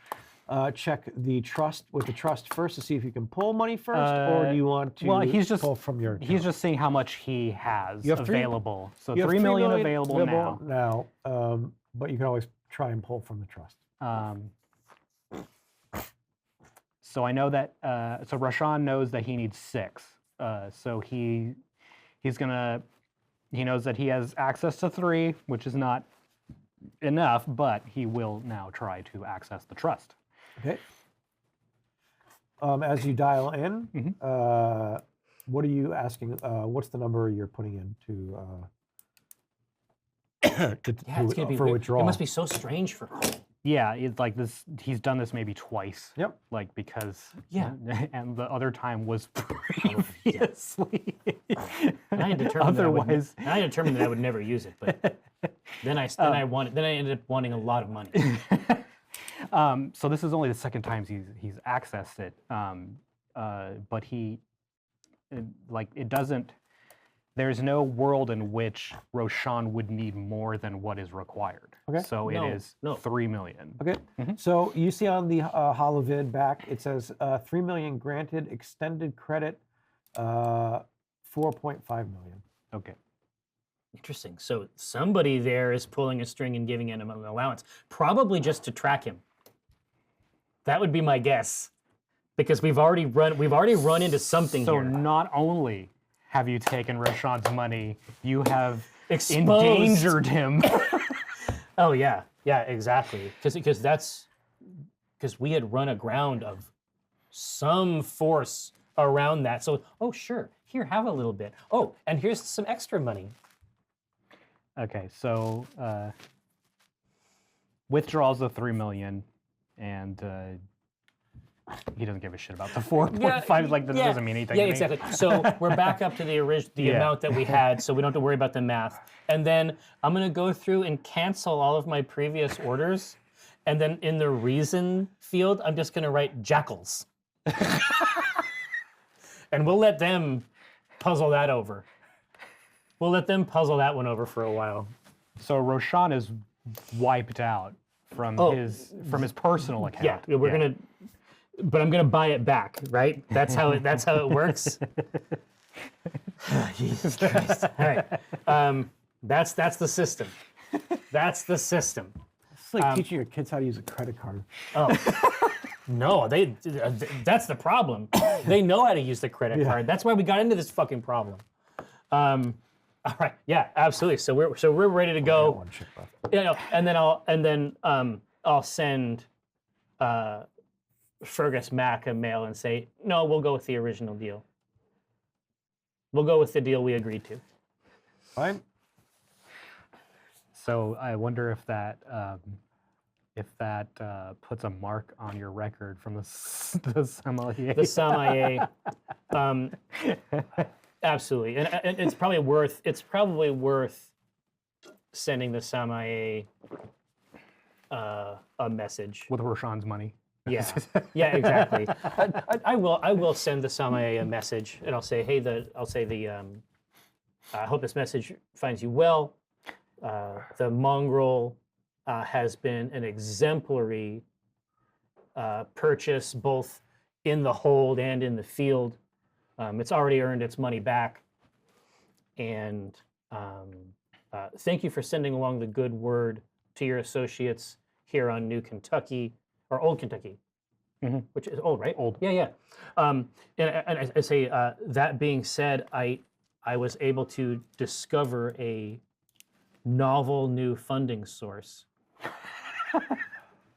Check the trust with the trust first to see if you can pull money first, or do you want to well, he's just pull from your account? He's just seeing how much he has You have three- available. So You have 3 3 million million available now. but you can always try and pull from the trust. So I know that. So Rashan knows that he needs 6. So he knows that he has access to 3, which is not enough, but he will now try to access the trust. Okay. As you dial in, what are you asking? What's the number you're putting in to Yeah, it's gonna be for weird. withdrawal? It must be so strange for Cole. Yeah, it's like this. He's done this maybe twice. Yep. Like because Yeah. and the other time was yeah. previously. And I had determined Otherwise, that I determined that I would never use it, but then I ended up wanting a lot of money. so this is only the second time he's accessed it, but it doesn't. There's no world in which Roshan would need more than what is required. Okay. So No, it is no. 3 million. Okay. So you see on the holovid back, it says 3 million granted, extended credit, 4.5 million. Okay. Interesting. So somebody there is pulling a string and giving him an allowance, probably just to track him. That would be my guess, because we've already run into something So here. not only have you taken Roshan's money, you have Exposed. endangered him. Oh yeah, exactly. Because we had run aground of some force around that. So sure, here, have a little bit. Oh, and here's some extra money. Okay, so withdrawals of 3 million, and he doesn't give a shit about the 4.5. Like that doesn't mean anything. Yeah, to me. exactly. So we're back up to the Yeah. amount that we had, so we don't have to worry about the math. And then I'm gonna go through and cancel all of my previous orders, and then in the reason field, I'm just gonna write jackals, and we'll let them puzzle that over. We'll let them puzzle that one over for a while. So Roshan is wiped out from his personal account. Yeah, we're gonna, but I'm gonna buy it back, right? That's how it works. Jesus Christ. All right. That's the system. That's the system. It's like teaching your kids how to use a credit card. Oh. No, that's the problem. They know how to use the credit card. That's why we got into this fucking problem. All right. Yeah, absolutely. So we're ready to go. One chip left. You know, and then I'll send Fergus Mac a mail and say, no, we'll go with the original deal. We'll go with the deal we agreed to. Fine. So I wonder if that puts a mark on your record from the sommelier. The sommelier, absolutely, and it's probably worth sending the sommelier a message. With Roshan's money. Yeah, yeah, exactly. I will send the sommelier a message, and I'll say, hey, I hope this message finds you well. The mongrel has been an exemplary purchase, both in the hold and in the field. It's already earned its money back, and thank you for sending along the good word to your associates here on New Kentucky. Or Old Kentucky, which is old, right? Old. Yeah, yeah. And I say, that being said, I was able to discover a novel new funding source.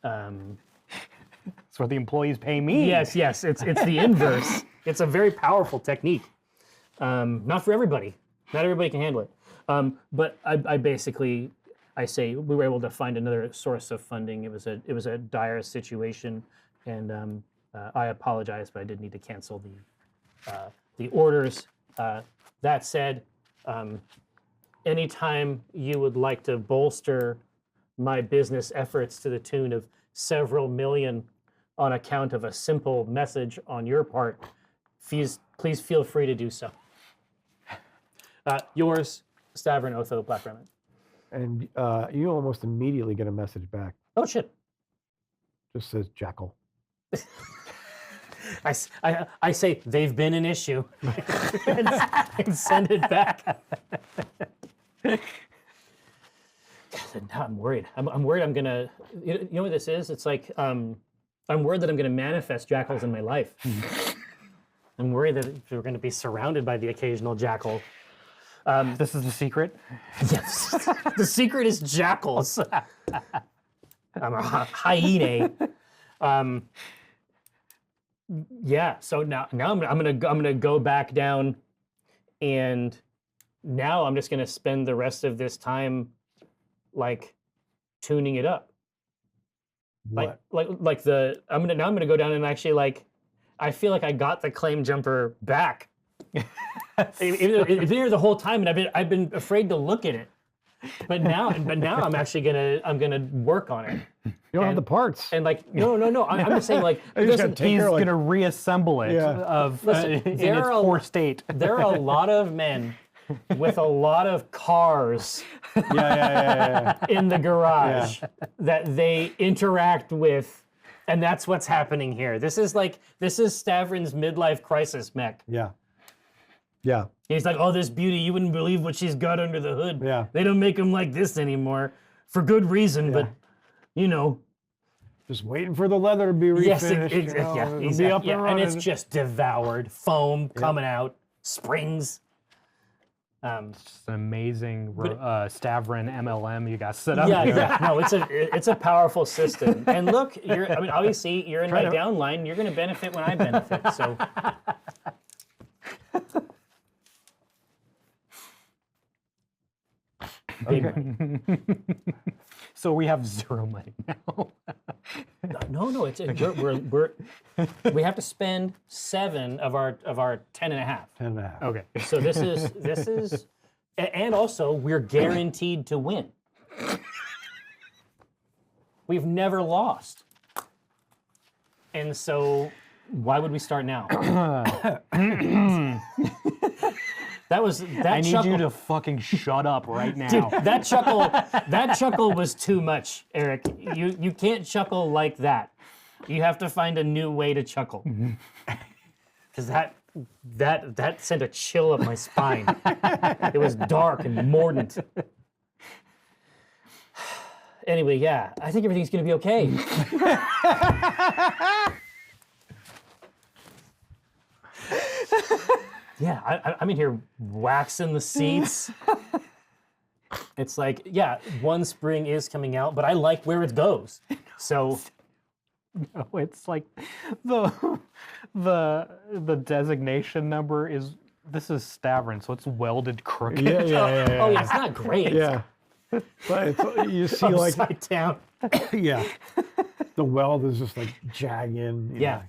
That's what the employees pay me. Yes, it's the inverse. It's a very powerful technique. Not for everybody. Not everybody can handle it. But I say we were able to find another source of funding. It was a dire situation, and I apologize, but I did need to cancel the orders. That said, anytime you would like to bolster my business efforts to the tune of several million on account of a simple message on your part, please feel free to do so. Yours, Stavron Otho, Black Remnant. And you almost immediately get a message back. Oh, shit. Just says Jackal. I say, they've been an issue. and send it back. God, now I'm worried. I'm worried I'm going to... You know what this is? It's like, I'm worried that I'm going to manifest jackals in my life. I'm worried that we're going to be surrounded by the occasional jackal. This is the secret? Yes. The secret is jackals. I'm a hyena. Yeah. So now I'm gonna go back down, and now I'm just gonna spend the rest of this time, like, tuning it up. What? I'm gonna go down and actually, like, I feel like I got the claim jumper back. It's been here the whole time, and I've been afraid to look at it. But now I'm actually gonna work on it. You don't have the parts. And like, no. I'm just saying, like, He's gonna reassemble it in its poor state. There are a lot of men with a lot of cars in the garage that they interact with, and that's what's happening here. This is Stavron's midlife crisis mech. Yeah. Yeah. He's like, oh, this beauty, you wouldn't believe what she's got under the hood. Yeah. They don't make them like this anymore, for good reason, but, you know. Just waiting for the leather to be refinished. It'll be up and running. And it's just devoured, foam coming out, springs. It's just an amazing Stavron MLM you got set up. Yeah. No, it's a powerful system. And look, obviously you're in my downline. You're going to benefit when I benefit. So. Okay. So we have 0 money now. No. We have to spend 7 of our 10.5. 10.5. Okay. So this is, and also we're guaranteed to win. We've never lost, and so why would we start now? I need you to fucking shut up right now. Dude, that chuckle was too much, Eric. You can't chuckle like that. You have to find a new way to chuckle. Because That sent a chill up my spine. It was dark and mordant. Anyway, yeah, I think everything's gonna be okay. Yeah, I'm in here waxing the seats. It's like, yeah, one spring is coming out, but I like where it goes. So No, it's like the designation number is, this is Stavern, so it's welded crooked. Yeah, yeah, yeah. oh yeah, it's not great. Yeah. But it's, you see, like, Upside down. Yeah. The weld is just like jagging. Yeah.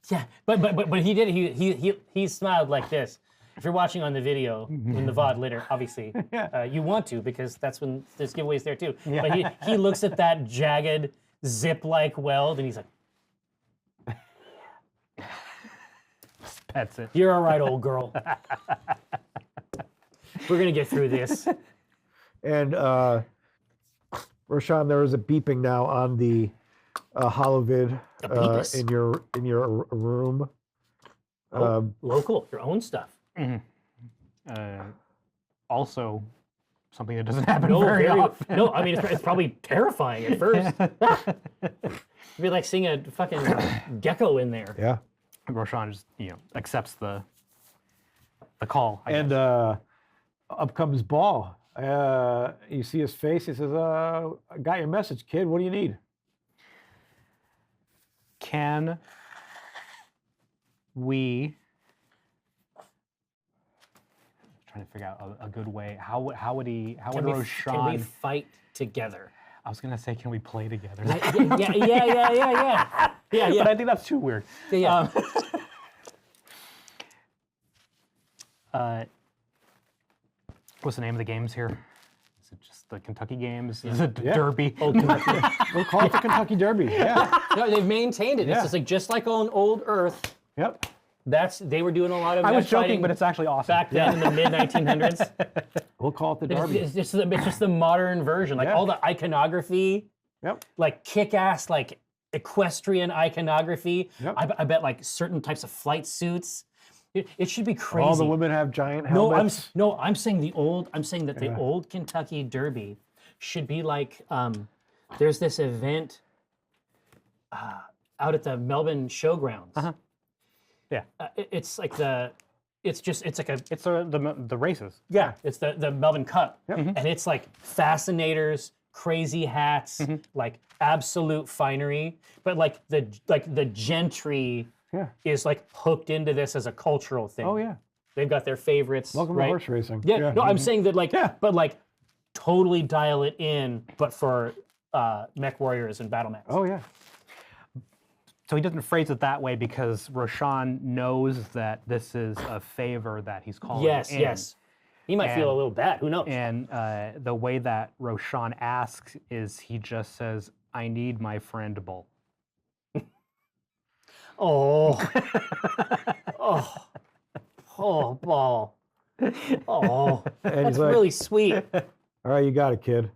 Yeah, but he did. He smiled like this. If you're watching on the video in the VOD later, obviously, you want to, because that's when there's giveaways there too. Yeah. But he looks at that jagged zip-like weld and he's like, Pets it. "You're all right, old girl. We're gonna get through this." And Roshan, there is a beeping now on the holovid beepus? in your room. Local, your own stuff. Also, something that doesn't happen No, very often. no. I mean, it's probably terrifying at first. It'd be like seeing a fucking gecko in there. Yeah. Roshan just, accepts the call. I And guess. up comes Ball. You see his face. He says, I got your message, kid. What do you need? Can we? Trying to figure out a good way. How would Can we Roshan? fight together? I was gonna say, can we play together? Yeah. But I think that's too weird. Yeah. What's the name of the games here? Is it just the Kentucky games? Is it Yeah. Derby? Old Kentucky. We'll call it the Kentucky Derby. Yeah. No, they've maintained it. Yeah. It's just like on Old Earth. Yep. They were doing a lot of. I was match fighting joking, but it's actually awesome. back then in the mid 1900s. We'll call it the Derby. It's just the modern version, like Yeah. all the iconography, Yep. like kick-ass, like equestrian iconography. Yep. I bet like certain types of flight suits. It should be crazy. All the women have giant No, helmets. I'm saying that the old Kentucky Derby should be like there's this event out at the Melbourne Showgrounds. Uh-huh. Yeah. It's like the it's like a It's the races. yeah, it's the Melbourne Cup. Mm-hmm. And it's like fascinators, crazy hats, Mm-hmm. like absolute finery, but like the gentry Yeah. is like hooked into this as a cultural thing. Oh, yeah. They've got their favorites. Welcome right? to horse racing. Yeah, no, I'm saying that like, Yeah. but like totally dial it in, but for mech warriors and battle mechs. Oh, yeah. So he doesn't phrase it that way because Roshan knows that this is a favor that he's calling yes, in. yes. He might feel a And- little bad. Who knows? And the way that Roshan asks is he just says, "I need my friend Bull." Oh, oh, ball. Oh, And that's he's like, really sweet. all right, you got it, kid.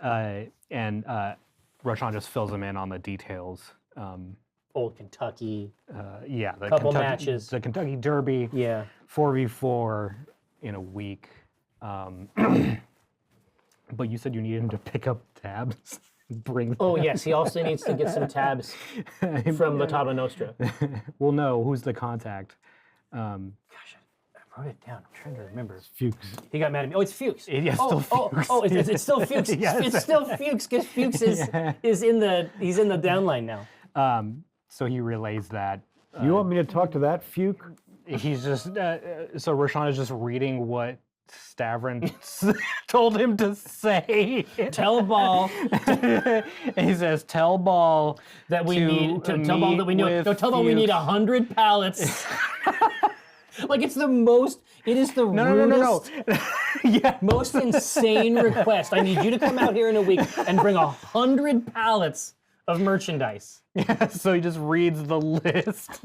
And Roshan just fills him in on the details. Old Kentucky. Yeah, the Couple Kentucky, matches. the Kentucky Derby, Yeah. 4v4 in a week. But you said you needed him to pick up tabs, bring. Oh yes, he also needs to get some tabs from La Tabla Nostra. We'll know who's the contact. Gosh, I wrote it down. I'm trying to remember. Fuchs. He got mad at me. Oh, it's Fuchs. Yeah, oh, still Fuchs. It's still Fuchs. Yes. It's still Fuchs because Fuchs is in the downline now. So he relays that. You want me to talk to that Fuke? He's just so Roshan is just reading what Stavron told him to say. Tell Ball And he says, "Tell Ball that we to need to tell Ball that we meet know. No, with tell Ball we need Fuchs." 100 pallets. Like it's the most. It is the rudest, Yeah, most insane request. I need you to come out here in a week and bring 100 pallets of merchandise. Yeah, so he just reads the list.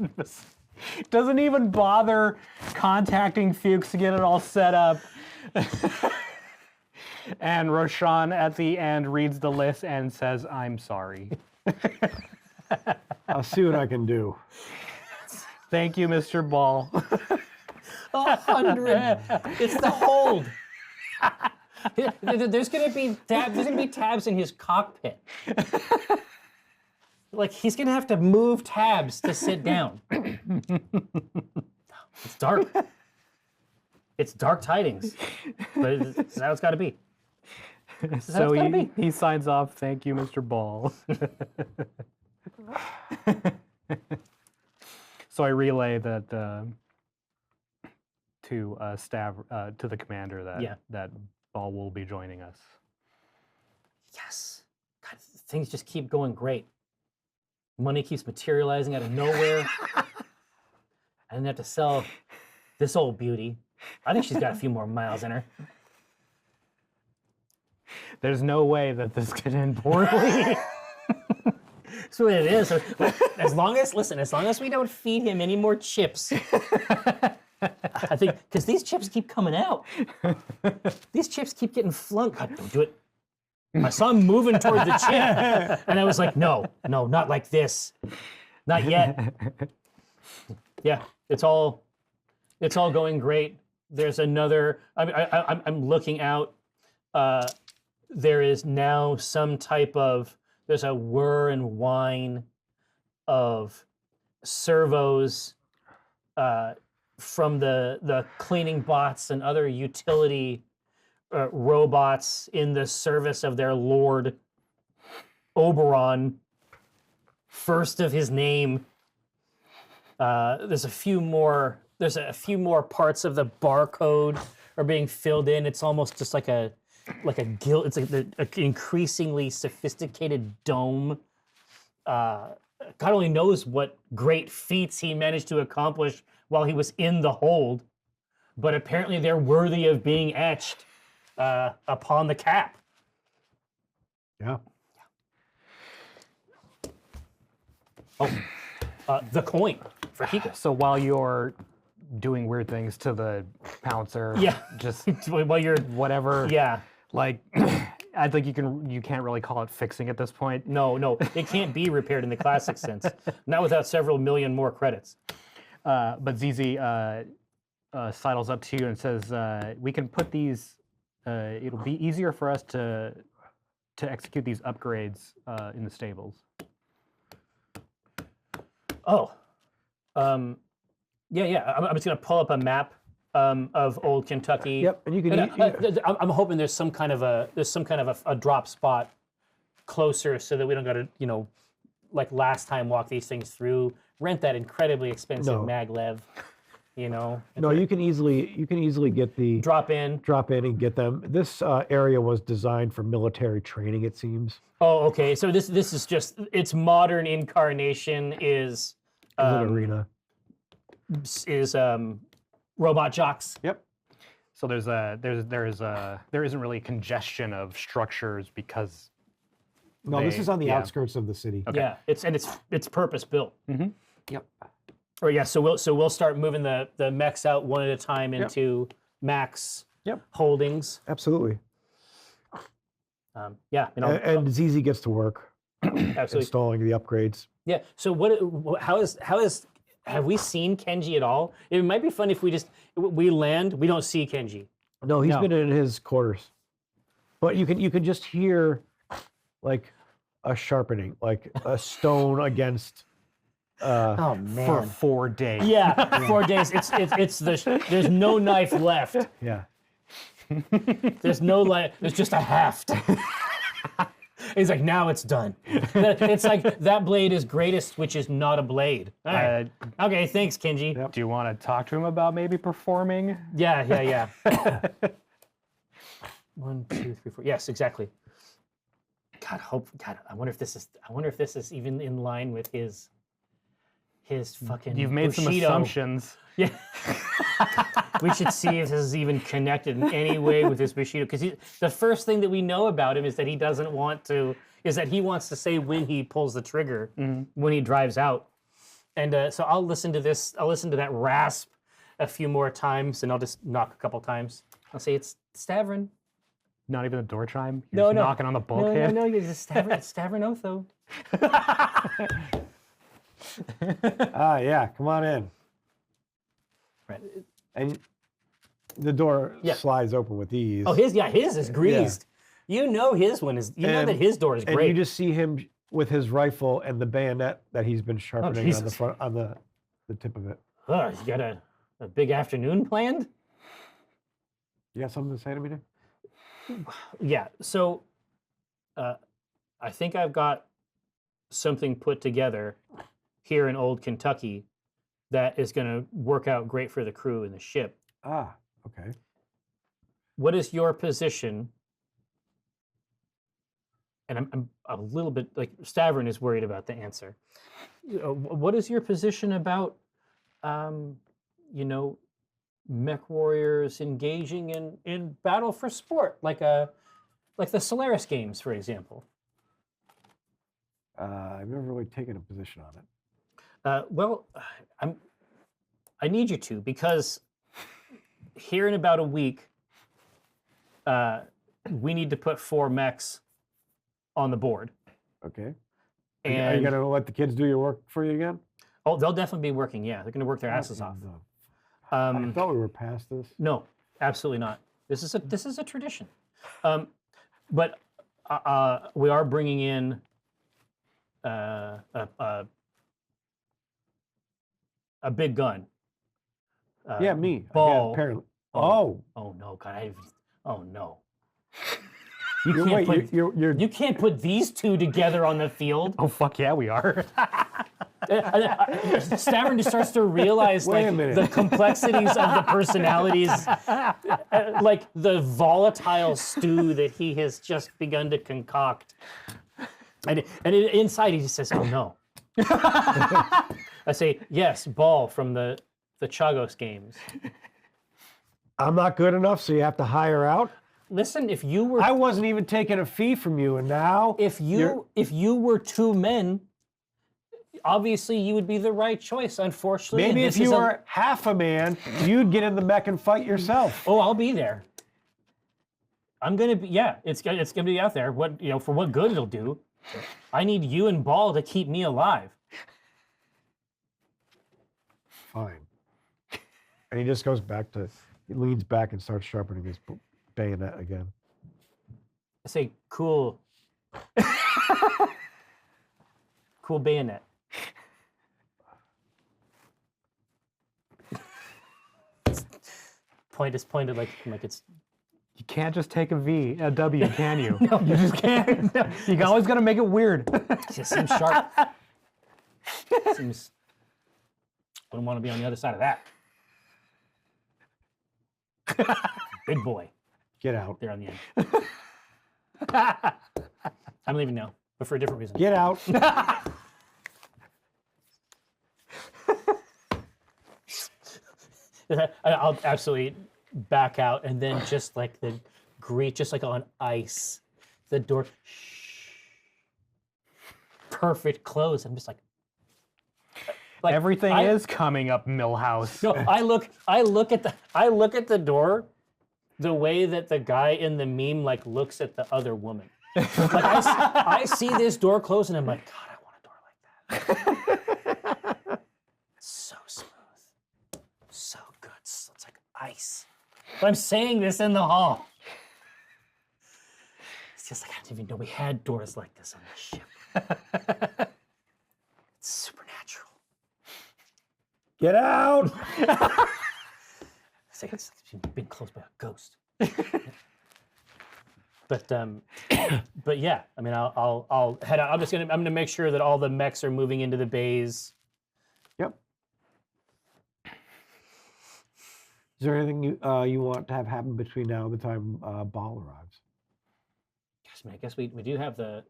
Doesn't even bother contacting Fuchs to get it all set up. And Roshan at the end reads the list and says, "I'm sorry." I'll see what I can do. Thank you, Mr. Ball. 100. It's the hold. There's gonna be tabs in his cockpit. Like he's gonna have to move tabs to sit down. It's dark. It's dark tidings, but it's how it's got to be. So he signs off. Thank you, Mr. Ball. So I relay that to the commander that Ball will be joining us. Yes. God, things just keep going great. Money keeps materializing out of nowhere. I didn't have to sell this old beauty. I think she's got a few more miles in her. There's no way that this could end poorly. That's what it is. As long as we don't feed him any more chips. I think, because these chips keep coming out. These chips keep getting flung. God, don't do it. I saw him moving toward the chip, and I was like, no, not like this. Not yet. Yeah, it's all going great. There's another, I'm looking out. There is now some type of, there's a whir and whine of servos from the cleaning bots and other utility robots in the service of their lord, Oberon, first of his name. There's a few more parts of the barcode are being filled in. It's almost just like a guild. It's like an increasingly sophisticated dome. God only knows what great feats he managed to accomplish while he was in the hold, but apparently they're worthy of being etched upon the cap. Yeah. Oh, the coin for Kika. So while you're doing weird things to the pouncer, Yeah. just While you're, whatever. yeah. Like, I think you can't really call it fixing at this point. No, it can't be repaired in the classic sense. Not without several million more credits. But ZZ sidles up to you and says, "We can put these. It'll be easier for us to execute these upgrades in the stables." Oh, yeah. I'm just gonna pull up a map of old Kentucky. Yep, and you can. I'm hoping there's some kind of a drop spot closer, so that we don't gotta, like last time, walk these things through, rent that incredibly expensive maglev, No, you can easily get the drop in and get them. This area was designed for military training, it seems. Oh, okay. So this is just its modern incarnation is An arena. robot jocks. Yep. So there isn't really congestion of structures because. No, this is on the outskirts of the city. Okay. Yeah, it's purpose built. Mm-hmm. Yep. Or yeah, so we'll start moving the mechs out one at a time into max holdings. Absolutely. Yeah, And ZZ gets to work absolutely. installing the upgrades. Yeah. So have we seen Kenji at all? It might be fun if we land, we don't see Kenji. No, he's been in his quarters, but you can just hear like a sharpening, like a stone against. Oh man. For 4 days. Yeah, 4 days. There's no knife left. Yeah. There's just a haft. He's like, now it's done. It's like that blade is greatest, which is not a blade. All right. Okay, thanks, Kenji. Yep. Do you want to talk to him about maybe performing? Yeah. 1, 2, 3, 4. Yes, exactly. God, I wonder if this is even in line with his fucking. You've made some Bushido. assumptions. Yeah. We should see if this is even connected in any way with his Bushido, because the first thing that we know about him is that he wants to say when he pulls the trigger, when he drives out. And so I'll listen to that rasp a few more times, and I'll just knock a couple times. I'll say, it's Stavron. Not even a door chime? No. Knocking on the bulkhead? No, you're just Stavron Otho. Yeah, come on in. Right. And the door Yeah. slides open with ease. Oh, his is greased. You know his one is. You know that his door is And great. you just see him with his rifle and the bayonet that he's been sharpening on the Jesus. front, on the tip of it. You got a big afternoon planned? You got something to say to me, Nick? Yeah. So, I think I've got something put together here in Old Kentucky that is going to work out great for the crew and the ship. Ah, okay. What is your position? And I'm a little bit like Stavern is worried about the answer. What is your position about, mech warriors engaging in battle for sport, like the Solaris games, for example? I've never really taken a position on it. Well, I need you to, because here in about a week, we need to put 4 mechs on the board. Okay. Are And you going to let the kids do your work for you again? oh, they'll definitely be working. Yeah, they're going to work their asses off. I thought we were past this. No, absolutely not. This is a tradition. But we are bringing in a big gun. Yeah, me. Ball. Yeah, apparently. Oh no, God! Oh no! You can't put these two together on the field. Oh fuck yeah, we are. Stavern just starts to realize Wait a like minute. the complexities of the personalities, like the volatile stew that he has just begun to concoct. And inside he just says, "Oh no." I say, "Yes, Ball from the Chagos games." I'm not good enough, so you have to hire out? Listen, if you were I wasn't even taking a fee from you, and now if you were 2 men, obviously you would be the right choice. Unfortunately, maybe this if you is a- were half a man, you'd get in the mech and fight yourself. Oh, I'll be there. I'm gonna be. Yeah, it's gonna be out there. What for? What good it'll do? I need you and Ball to keep me alive. Fine. And he just goes back to, he leans back and starts sharpening his bayonet again. I say, cool. Cool bayonet. Point is pointed like it's. You can't just take a W, can you? No, you just can't. You always got to make it weird. It just seems sharp. Seems. Wouldn't want to be on the other side of that. Big boy. Get out. There on the end. I'm leaving now, but for a different reason. Get out. I'll absolutely back out, and then just like the just like on ice, the door. Perfect close. I'm just like Everything is coming up, Millhouse. No, I look at the door, the way that the guy in the meme like looks at the other woman. Like I see this door close, and I'm like, God, I want a door like that. So smooth, so good. It's like ice. But I'm saying this in the hall. It's just like I didn't even know we had doors like this on the ship. It's supernatural. Get out. It's like it's been closed by a ghost. But yeah, I mean, I'll head out. I'm gonna make sure that all the mechs are moving into the bays. Yep. Is there anything you want to have happen between now and the time Ball arrives? Gosh, man, I guess we do have the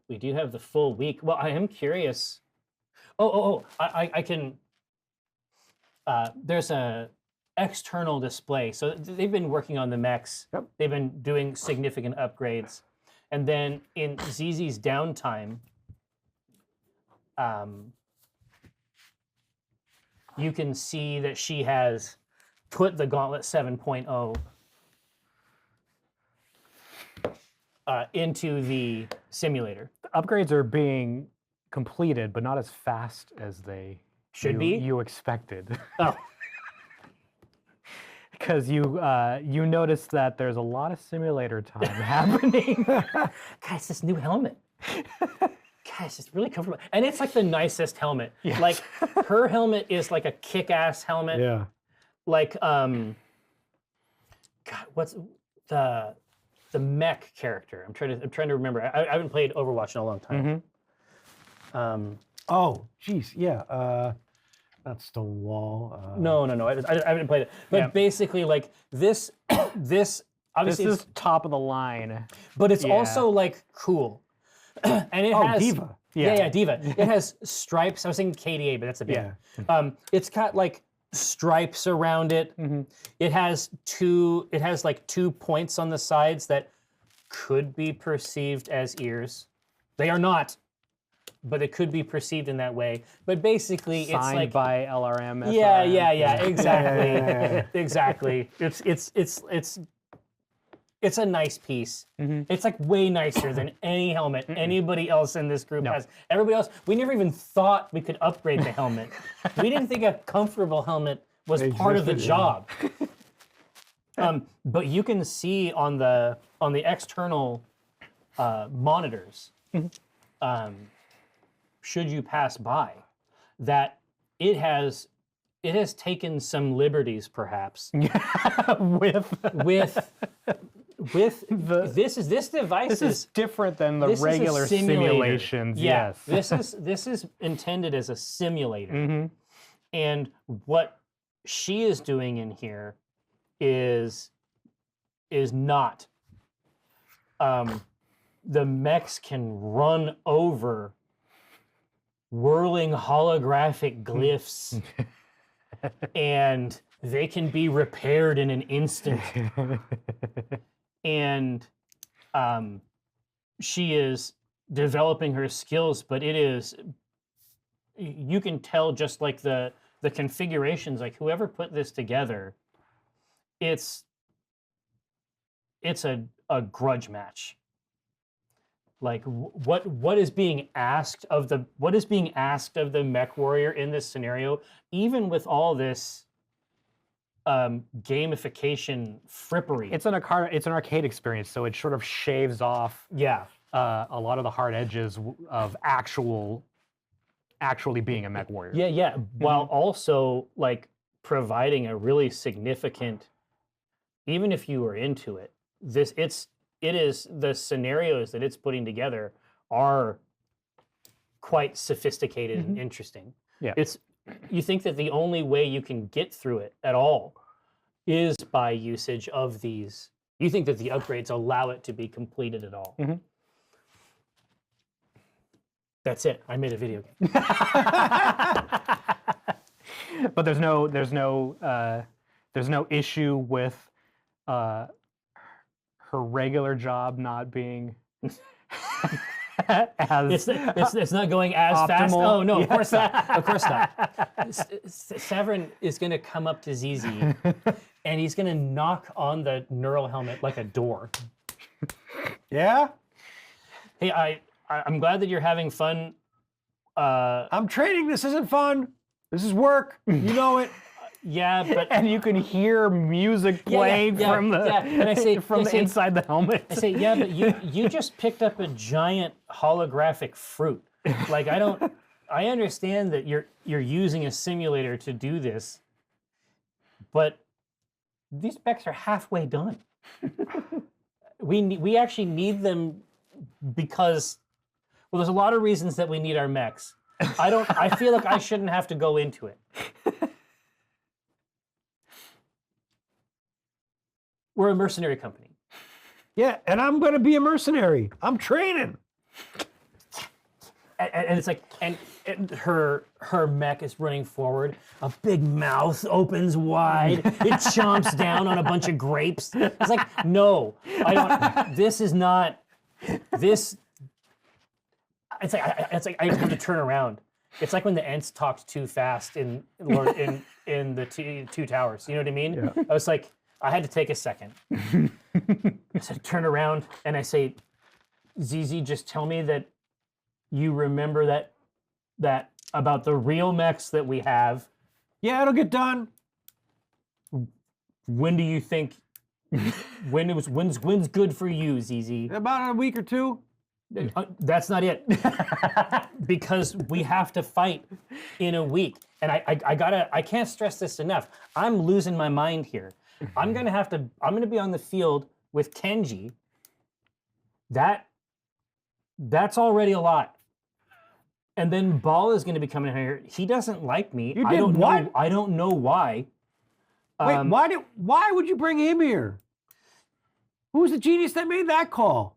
full week. Well, I am curious. I can. There's a external display. So they've been working on the mechs. Yep. They've been doing significant upgrades. And then in ZZ's downtime, you can see that she has put the Gauntlet 7.0 into the simulator. The upgrades are being completed, but not as fast as they Should be? you expected. Oh. because you notice that there's a lot of simulator time happening. Guys, this new helmet. Guys, it's really comfortable. And it's like the nicest helmet. Yes. Like, her helmet is like a kick-ass helmet. Yeah. Like, God, what's the mech character? I'm trying to remember. I haven't played Overwatch in a long time. Mm-hmm. Oh, geez, yeah. Not Stonewall. No. I haven't played it. But basically, like this obviously this is top of the line. But it's also like cool. And it has Diva. Yeah, Diva. It has stripes. I was thinking KDA, but that's a bit. Yeah. It's got like stripes around it. Mm-hmm. It has like 2 points on the sides that could be perceived as ears. They are not, but it could be perceived in that way. But basically, Signed it's like by LRM. yeah, exactly, exactly. It's a nice piece. Mm-hmm. It's like way nicer than any helmet anybody else in this group has. Everybody else, we never even thought we could upgrade the helmet. We didn't think a comfortable helmet was part of the job. But you can see on the external monitors, should you pass by, that it has taken some liberties, perhaps, with this device. This is different than the this is a regular simulator. simulations. Yeah, Yes. this is intended as a simulator, and what she is doing in here is not. The mechs can run over whirling holographic glyphs, and they can be repaired in an instant. And she is developing her skills, but you can tell just like the configurations, like whoever put this together, it's a grudge match. Like what is being asked of the Mechwarrior in this scenario, even with all this gamification frippery. It's an arcade experience, so it sort of shaves off a lot of the hard edges of actually being a Mechwarrior. Yeah. While also like providing a really significant, even if you were into it, it is the scenarios that it's putting together are quite sophisticated and interesting. Yeah. You think that the only way you can get through it at all is by usage of these. You think that the upgrades allow it to be completed at all. That's it. I made a video game. But there's no issue with her regular job not being as it's not going as optimal. fast. Oh no, of course not. Of course not. Severin is going to come up to ZZ, and he's going to knock on the neural helmet like a door. Yeah? Hey, I'm glad that you're having fun. I'm training. This isn't fun. This is work. You know it. Yeah, but and you can hear music playing from the and I say, inside the helmet. I say, yeah, but you just picked up a giant holographic fruit. Like I understand that you're using a simulator to do this, but these specs are halfway done. We actually need them because, well, there's a lot of reasons that we need our mechs. I feel like I shouldn't have to go into it. We're a mercenary company. Yeah, and I'm going to be a mercenary. I'm training. And it's like, and her mech is running forward. A big mouth opens wide. It chomps down on a bunch of grapes. It's like, no, I don't. This is not. This. It's like I just have to turn around. It's like when the Ents talked too fast in the Two Towers. You know what I mean? Yeah. I was like, I had to take a second. I said, turn around, and I say, ZZ, just tell me that you remember that about the real mechs that we have. Yeah, it'll get done. When do you think? When's good for you, ZZ? About a week or two. That's not it. Because we have to fight in a week. And I can't stress this enough. I'm losing my mind here. I'm gonna be on the field with Kenji. That's already a lot. And then Ball is gonna be coming here. He doesn't like me. You did what? I don't know why. Wait, why would you bring him here? Who's the genius that made that call?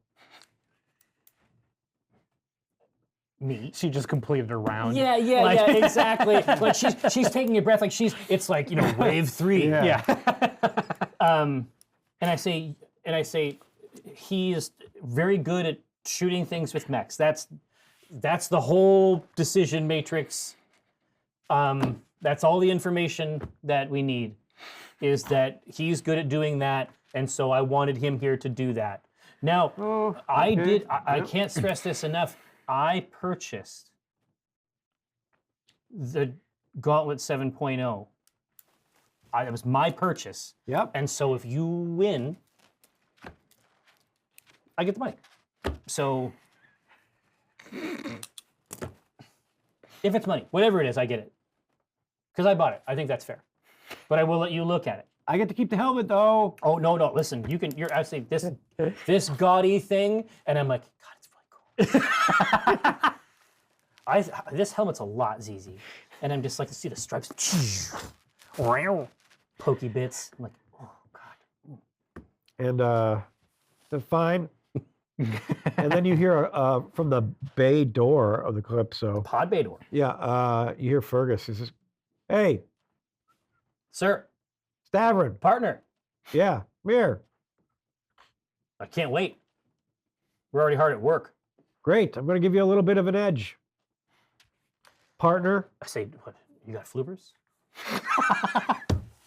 Me. She just completed a round. Yeah, exactly. Like she's taking a breath, like it's like, wave 3. Yeah. And I say he is very good at shooting things with mechs. That's the whole decision matrix. That's all the information that we need, is that he's good at doing that, and so I wanted him here to do that. Now, I can't stress this enough. I purchased the Gauntlet 7.0. It was my purchase. Yep. And so if you win, I get the money. So if it's money, whatever it is, I get it. Because I bought it. I think that's fair. But I will let you look at it. I get to keep the helmet though. Oh, no, listen, you're actually, this gaudy thing, and I'm like, God, it's really cool. This helmet's a lot, ZZ. And I'm just like to see the stripes. Pokey bits. I'm like, oh, God. And they're fine. And then you hear from the bay door of the Calypso. Pod bay door. Yeah, you hear Fergus. He says, "Hey, Sir, Stavron." partner, Yeah, come here. I can't wait. We're already hard at work. Great. I'm going to give you a little bit of an edge. Partner. I say, what, you got floopers?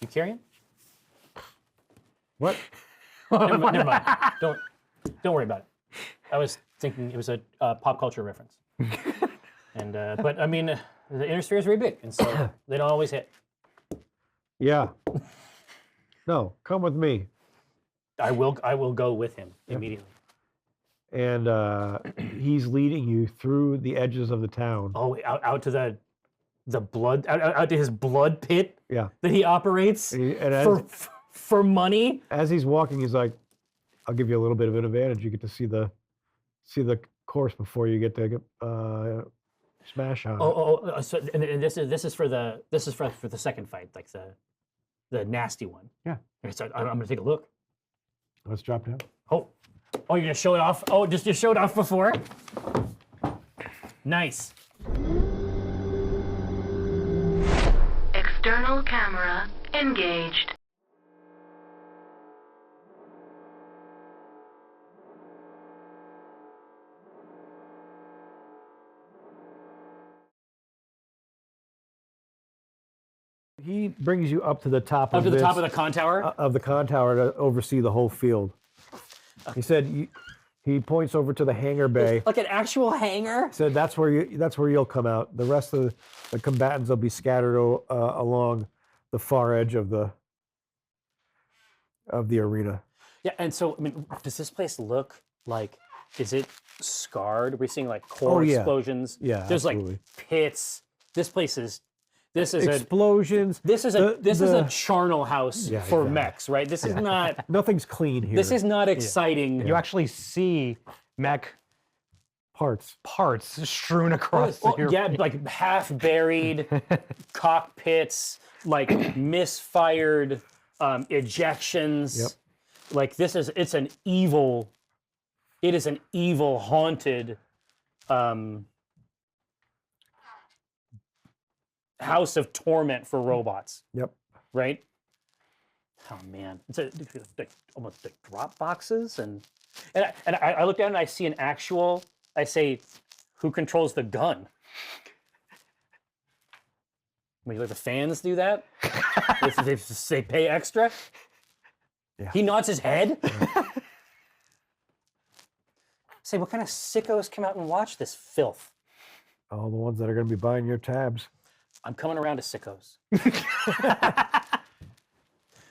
You carrying? What? Never mind. Don't worry about it. I was thinking it was a pop culture reference. And but I mean, the inner sphere is very big, and so they don't always hit. Yeah. No, come with me. I will go with him immediately. And he's leading you through the edges of the town. Oh, out to the blood, out to his blood pit. Yeah. That he operates And for money. as he's walking, he's like, "I'll give you a little bit of an advantage. You get to see the course before you get to smash on it." So and this is for the second fight, like the nasty one. Yeah. Okay, so I'm gonna take a look. Let's drop down. Oh, you're gonna show it off? Oh, just you showed off before. Nice. External camera engaged. He brings you up to the top Up to the top of the con tower. of the con tower to oversee the whole field. He said he points over to the hangar bay. Like an actual hangar. Said that's where you'll come out. The rest of the combatants will be scattered along the far edge of the arena. Yeah, and so I mean, does this place look like? Is it scarred? We're seeing like core explosions. Yeah, there's absolutely. like pits. This place is. This is explosions. This is a charnel house for exactly. mechs, right? This is not. Nothing's clean here. This is not exciting. You actually see mech parts. strewn across the Yeah, like half buried cockpits, like misfired ejections. Yep. Like it is an evil haunted house of torment for robots. Yep. Right? Oh man, it's almost like drop boxes, and I look down and I see an actual. I say, who controls the gun? I mean, like the fans do that. they pay extra. Yeah. He nods his head. Say, what kind of sickos come out and watch this filth? All the ones that are going to be buying your tabs. I'm coming around to sickos.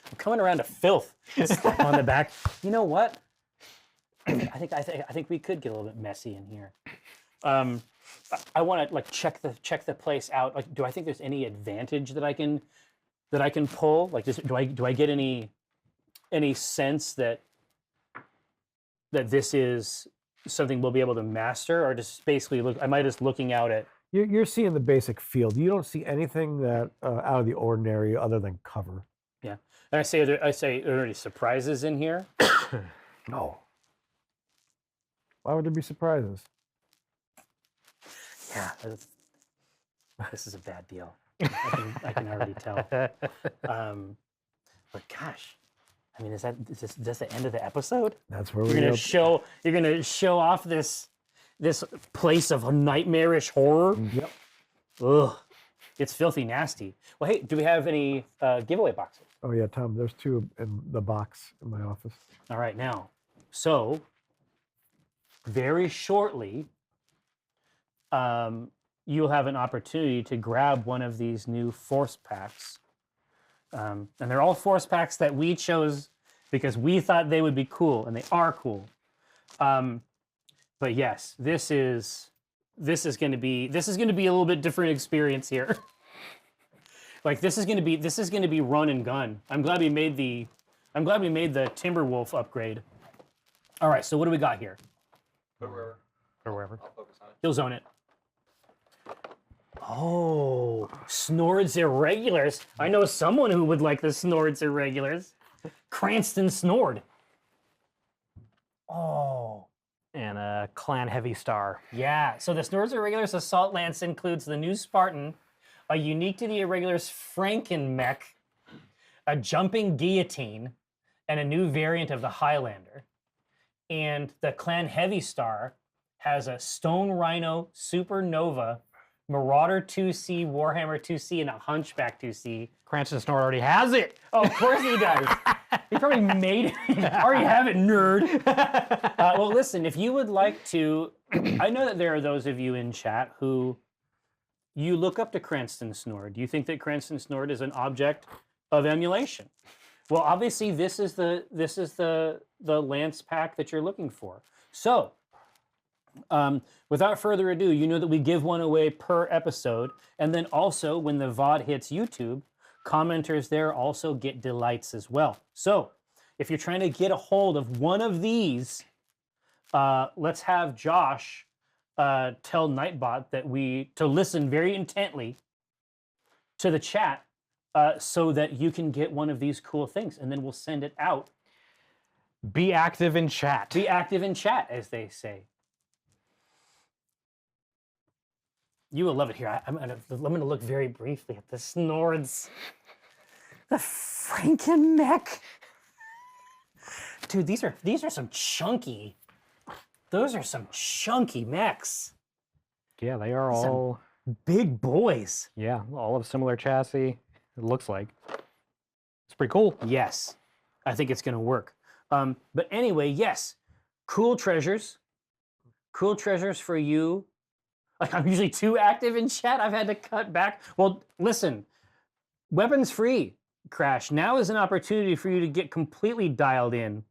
I'm coming around to filth. Slap on the back. You know what? I think we could get a little bit messy in here. I want to like check the place out. Like, do I think there's any advantage that I can pull? Like, do I get any sense that this is something we'll be able to master, or just basically look? Am I just looking out at? You're seeing the basic field. You don't see anything that out of the ordinary other than cover. Yeah, and I say, are there any surprises in here? No. Why would there be surprises? Yeah, this is a bad deal. I can already tell. But gosh, I mean, is this the end of the episode? That's where You're gonna show off this place of nightmarish horror. Yep. Ugh, it's filthy nasty. Well, hey, do we have any giveaway boxes? Oh yeah, Tom. There's 2 in the box in my office. All right, now, so very shortly, you'll have an opportunity to grab one of these new force packs. And they're all force packs that we chose because we thought they would be cool, and they are cool. But yes, this is going to be a little bit different experience here. Like this is going to be run and gun. I'm glad we made the Timberwolf upgrade. All right, so what do we got here? Or wherever. He'll zone it. Oh, Snords Irregulars. I know someone who would like the Snords Irregulars. Cranston Snord. Oh. And a Clan Heavy Star. Yeah, so the Snords Irregulars Assault Lance includes the new Spartan, a unique to the Irregulars Frankenmech, a jumping guillotine, and a new variant of the Highlander. And the Clan Heavy Star has a Stone Rhino Supernova, Marauder 2C, Warhammer 2C, and a Hunchback 2C. Cranston Snort already has it. Oh, of course he does. He probably made it. You already have it, nerd. Well, listen, if you would like to, I know that there are those of you in chat who you look up to Cranston Snort. Do you think that Cranston Snort is an object of emulation? Well, obviously, this is the Lance pack that you're looking for. So, without further ado, you know that we give one away per episode, and then also when the VOD hits YouTube, commenters there also get delights as well. So, if you're trying to get a hold of one of these, let's have Josh tell Nightbot to listen very intently to the chat so that you can get one of these cool things, and then we'll send it out. Be active in chat. Be active in chat, as they say. You will love it here. I'm gonna look very briefly at the Snords, the Frankenmech. Dude, these are some chunky. Those are some chunky mechs. Yeah, they are all Big boys. Yeah, all of similar chassis. It looks like it's pretty cool. Yes, I think it's gonna work. But anyway, yes, cool treasures. Cool treasures for you. Like, I'm usually too active in chat. I've had to cut back. Well, listen, weapons free, Crash. Now is an opportunity for you to get completely dialed in.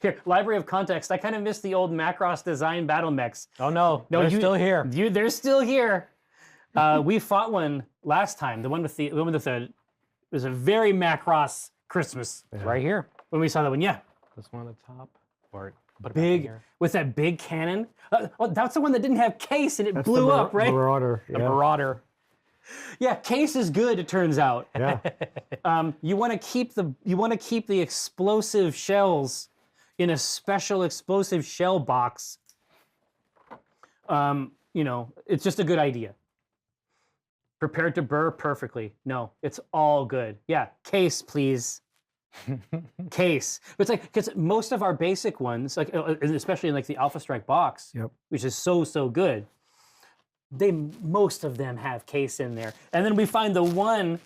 Here, Library of Context. I kind of miss the old Macross design battle mechs. Oh no, they're still here. They're still here. We fought one last time. The one with the it was a very Macross Christmas. It's right here. When we saw that one, yeah. This one at the top. Or put it back in Big here. with that big cannon. Oh, that's the one that didn't have case and it blew up, right? Marauder. The Marauder. Yeah, case is good. It turns out. Yeah. You want to keep the explosive shells in a special explosive shell box. You know, it's just a good idea. Prepared to burr perfectly. No, it's all good. Yeah, case, please. Case. But it's like, because most of our basic ones, like especially in like the Alpha Strike box, Yep. which is so good, most of them have case in there. And then we find the one,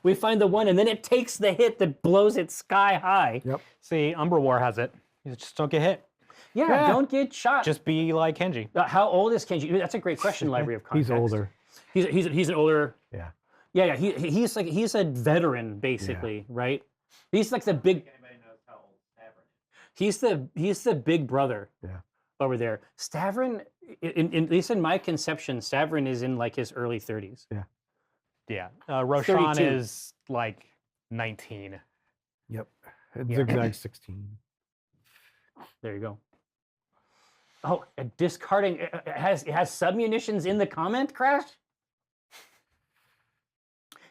and then it takes the hit that blows it sky high. Yep. See, Umbra War has it. You just don't get hit. Yeah, don't get shot. Just be like Kenji. How old is Kenji? That's a great question, Library of Context. He's older. He's an older. Yeah. Yeah. He's a veteran basically, right? He's like the big. He's the big brother. Yeah. Over there, Stavron. At least in my conception, Stavron is in like his early 30s. Yeah. Yeah. Roshan 32. is like 19. Yep. And Yeah. Zigzag 16. There you go. Oh, discarding. It has submunitions in the comment, Crash?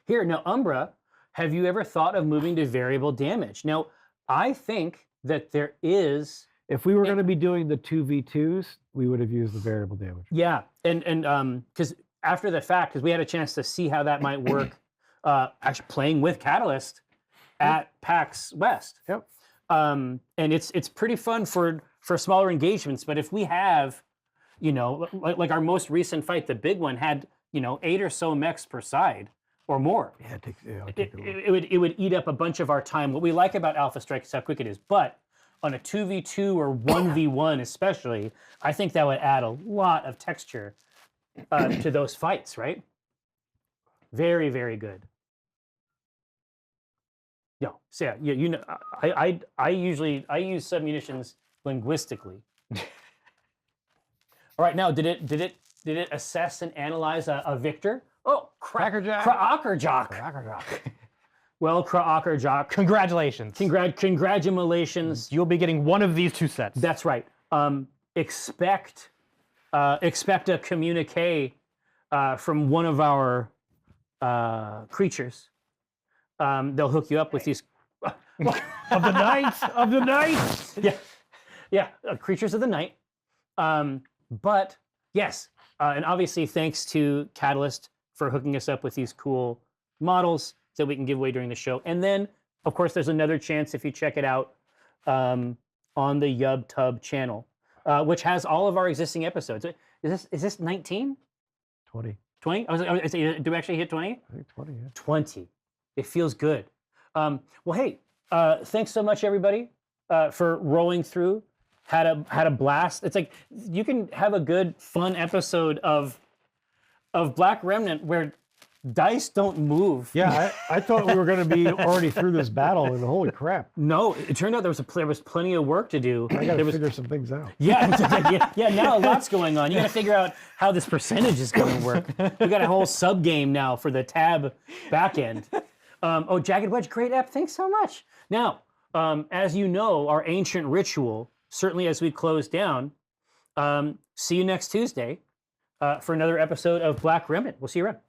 Here, now, Umbra, have you ever thought of moving to variable damage? Now, I think that there is. If we were going to be doing the 2v2s, we would have used the variable damage. Yeah, and because after the fact, because we had a chance to see how that might work, actually playing with Catalyst at PAX West. Yep. And it's pretty fun for smaller engagements. But if we have, like our most recent fight, the big one had 8 or so mechs per side or more. Yeah, it takes. Yeah, it takes a while. It would eat up a bunch of our time. What we like about Alpha Strike is how quick it is, but on a 2v2 or 1v1 especially, I think that would add a lot of texture to those fights, right? Very, very good. No, so yeah, I usually use submunitions linguistically. All right, now did it assess and analyze a victor? Oh, Crackerjack. Crackerjack. Well, Crackerjack, Congratulations. Congratulations. You'll be getting one of these 2 sets. That's right. Expect a communique from one of our creatures. They'll hook you up with these Of the night. Yeah, creatures of the night. But yes, and obviously thanks to Catalyst for hooking us up with these cool models that we can give away during the show. And then, of course, there's another chance if you check it out on the YubTub channel, which has all of our existing episodes. Is this 19? 20. 20? Do we actually hit 20? I think 20. Yeah. 20. It feels good. Well, hey, thanks so much, everybody, for rolling through. Had a blast. It's like you can have a good, fun episode of Black Remnant where dice don't move. Yeah, I thought we were going to be already through this battle, and holy crap! No, it turned out there was plenty of work to do. I got to figure some things out. Yeah. Now a lot's going on. You got to figure out how this percentage is going to work. We got a whole sub game now for the tab backend. Jagged Wedge, great app. Thanks so much. Now, as you know, our ancient ritual, certainly as we close down, see you next Tuesday for another episode of Black Remnant. We'll see you around.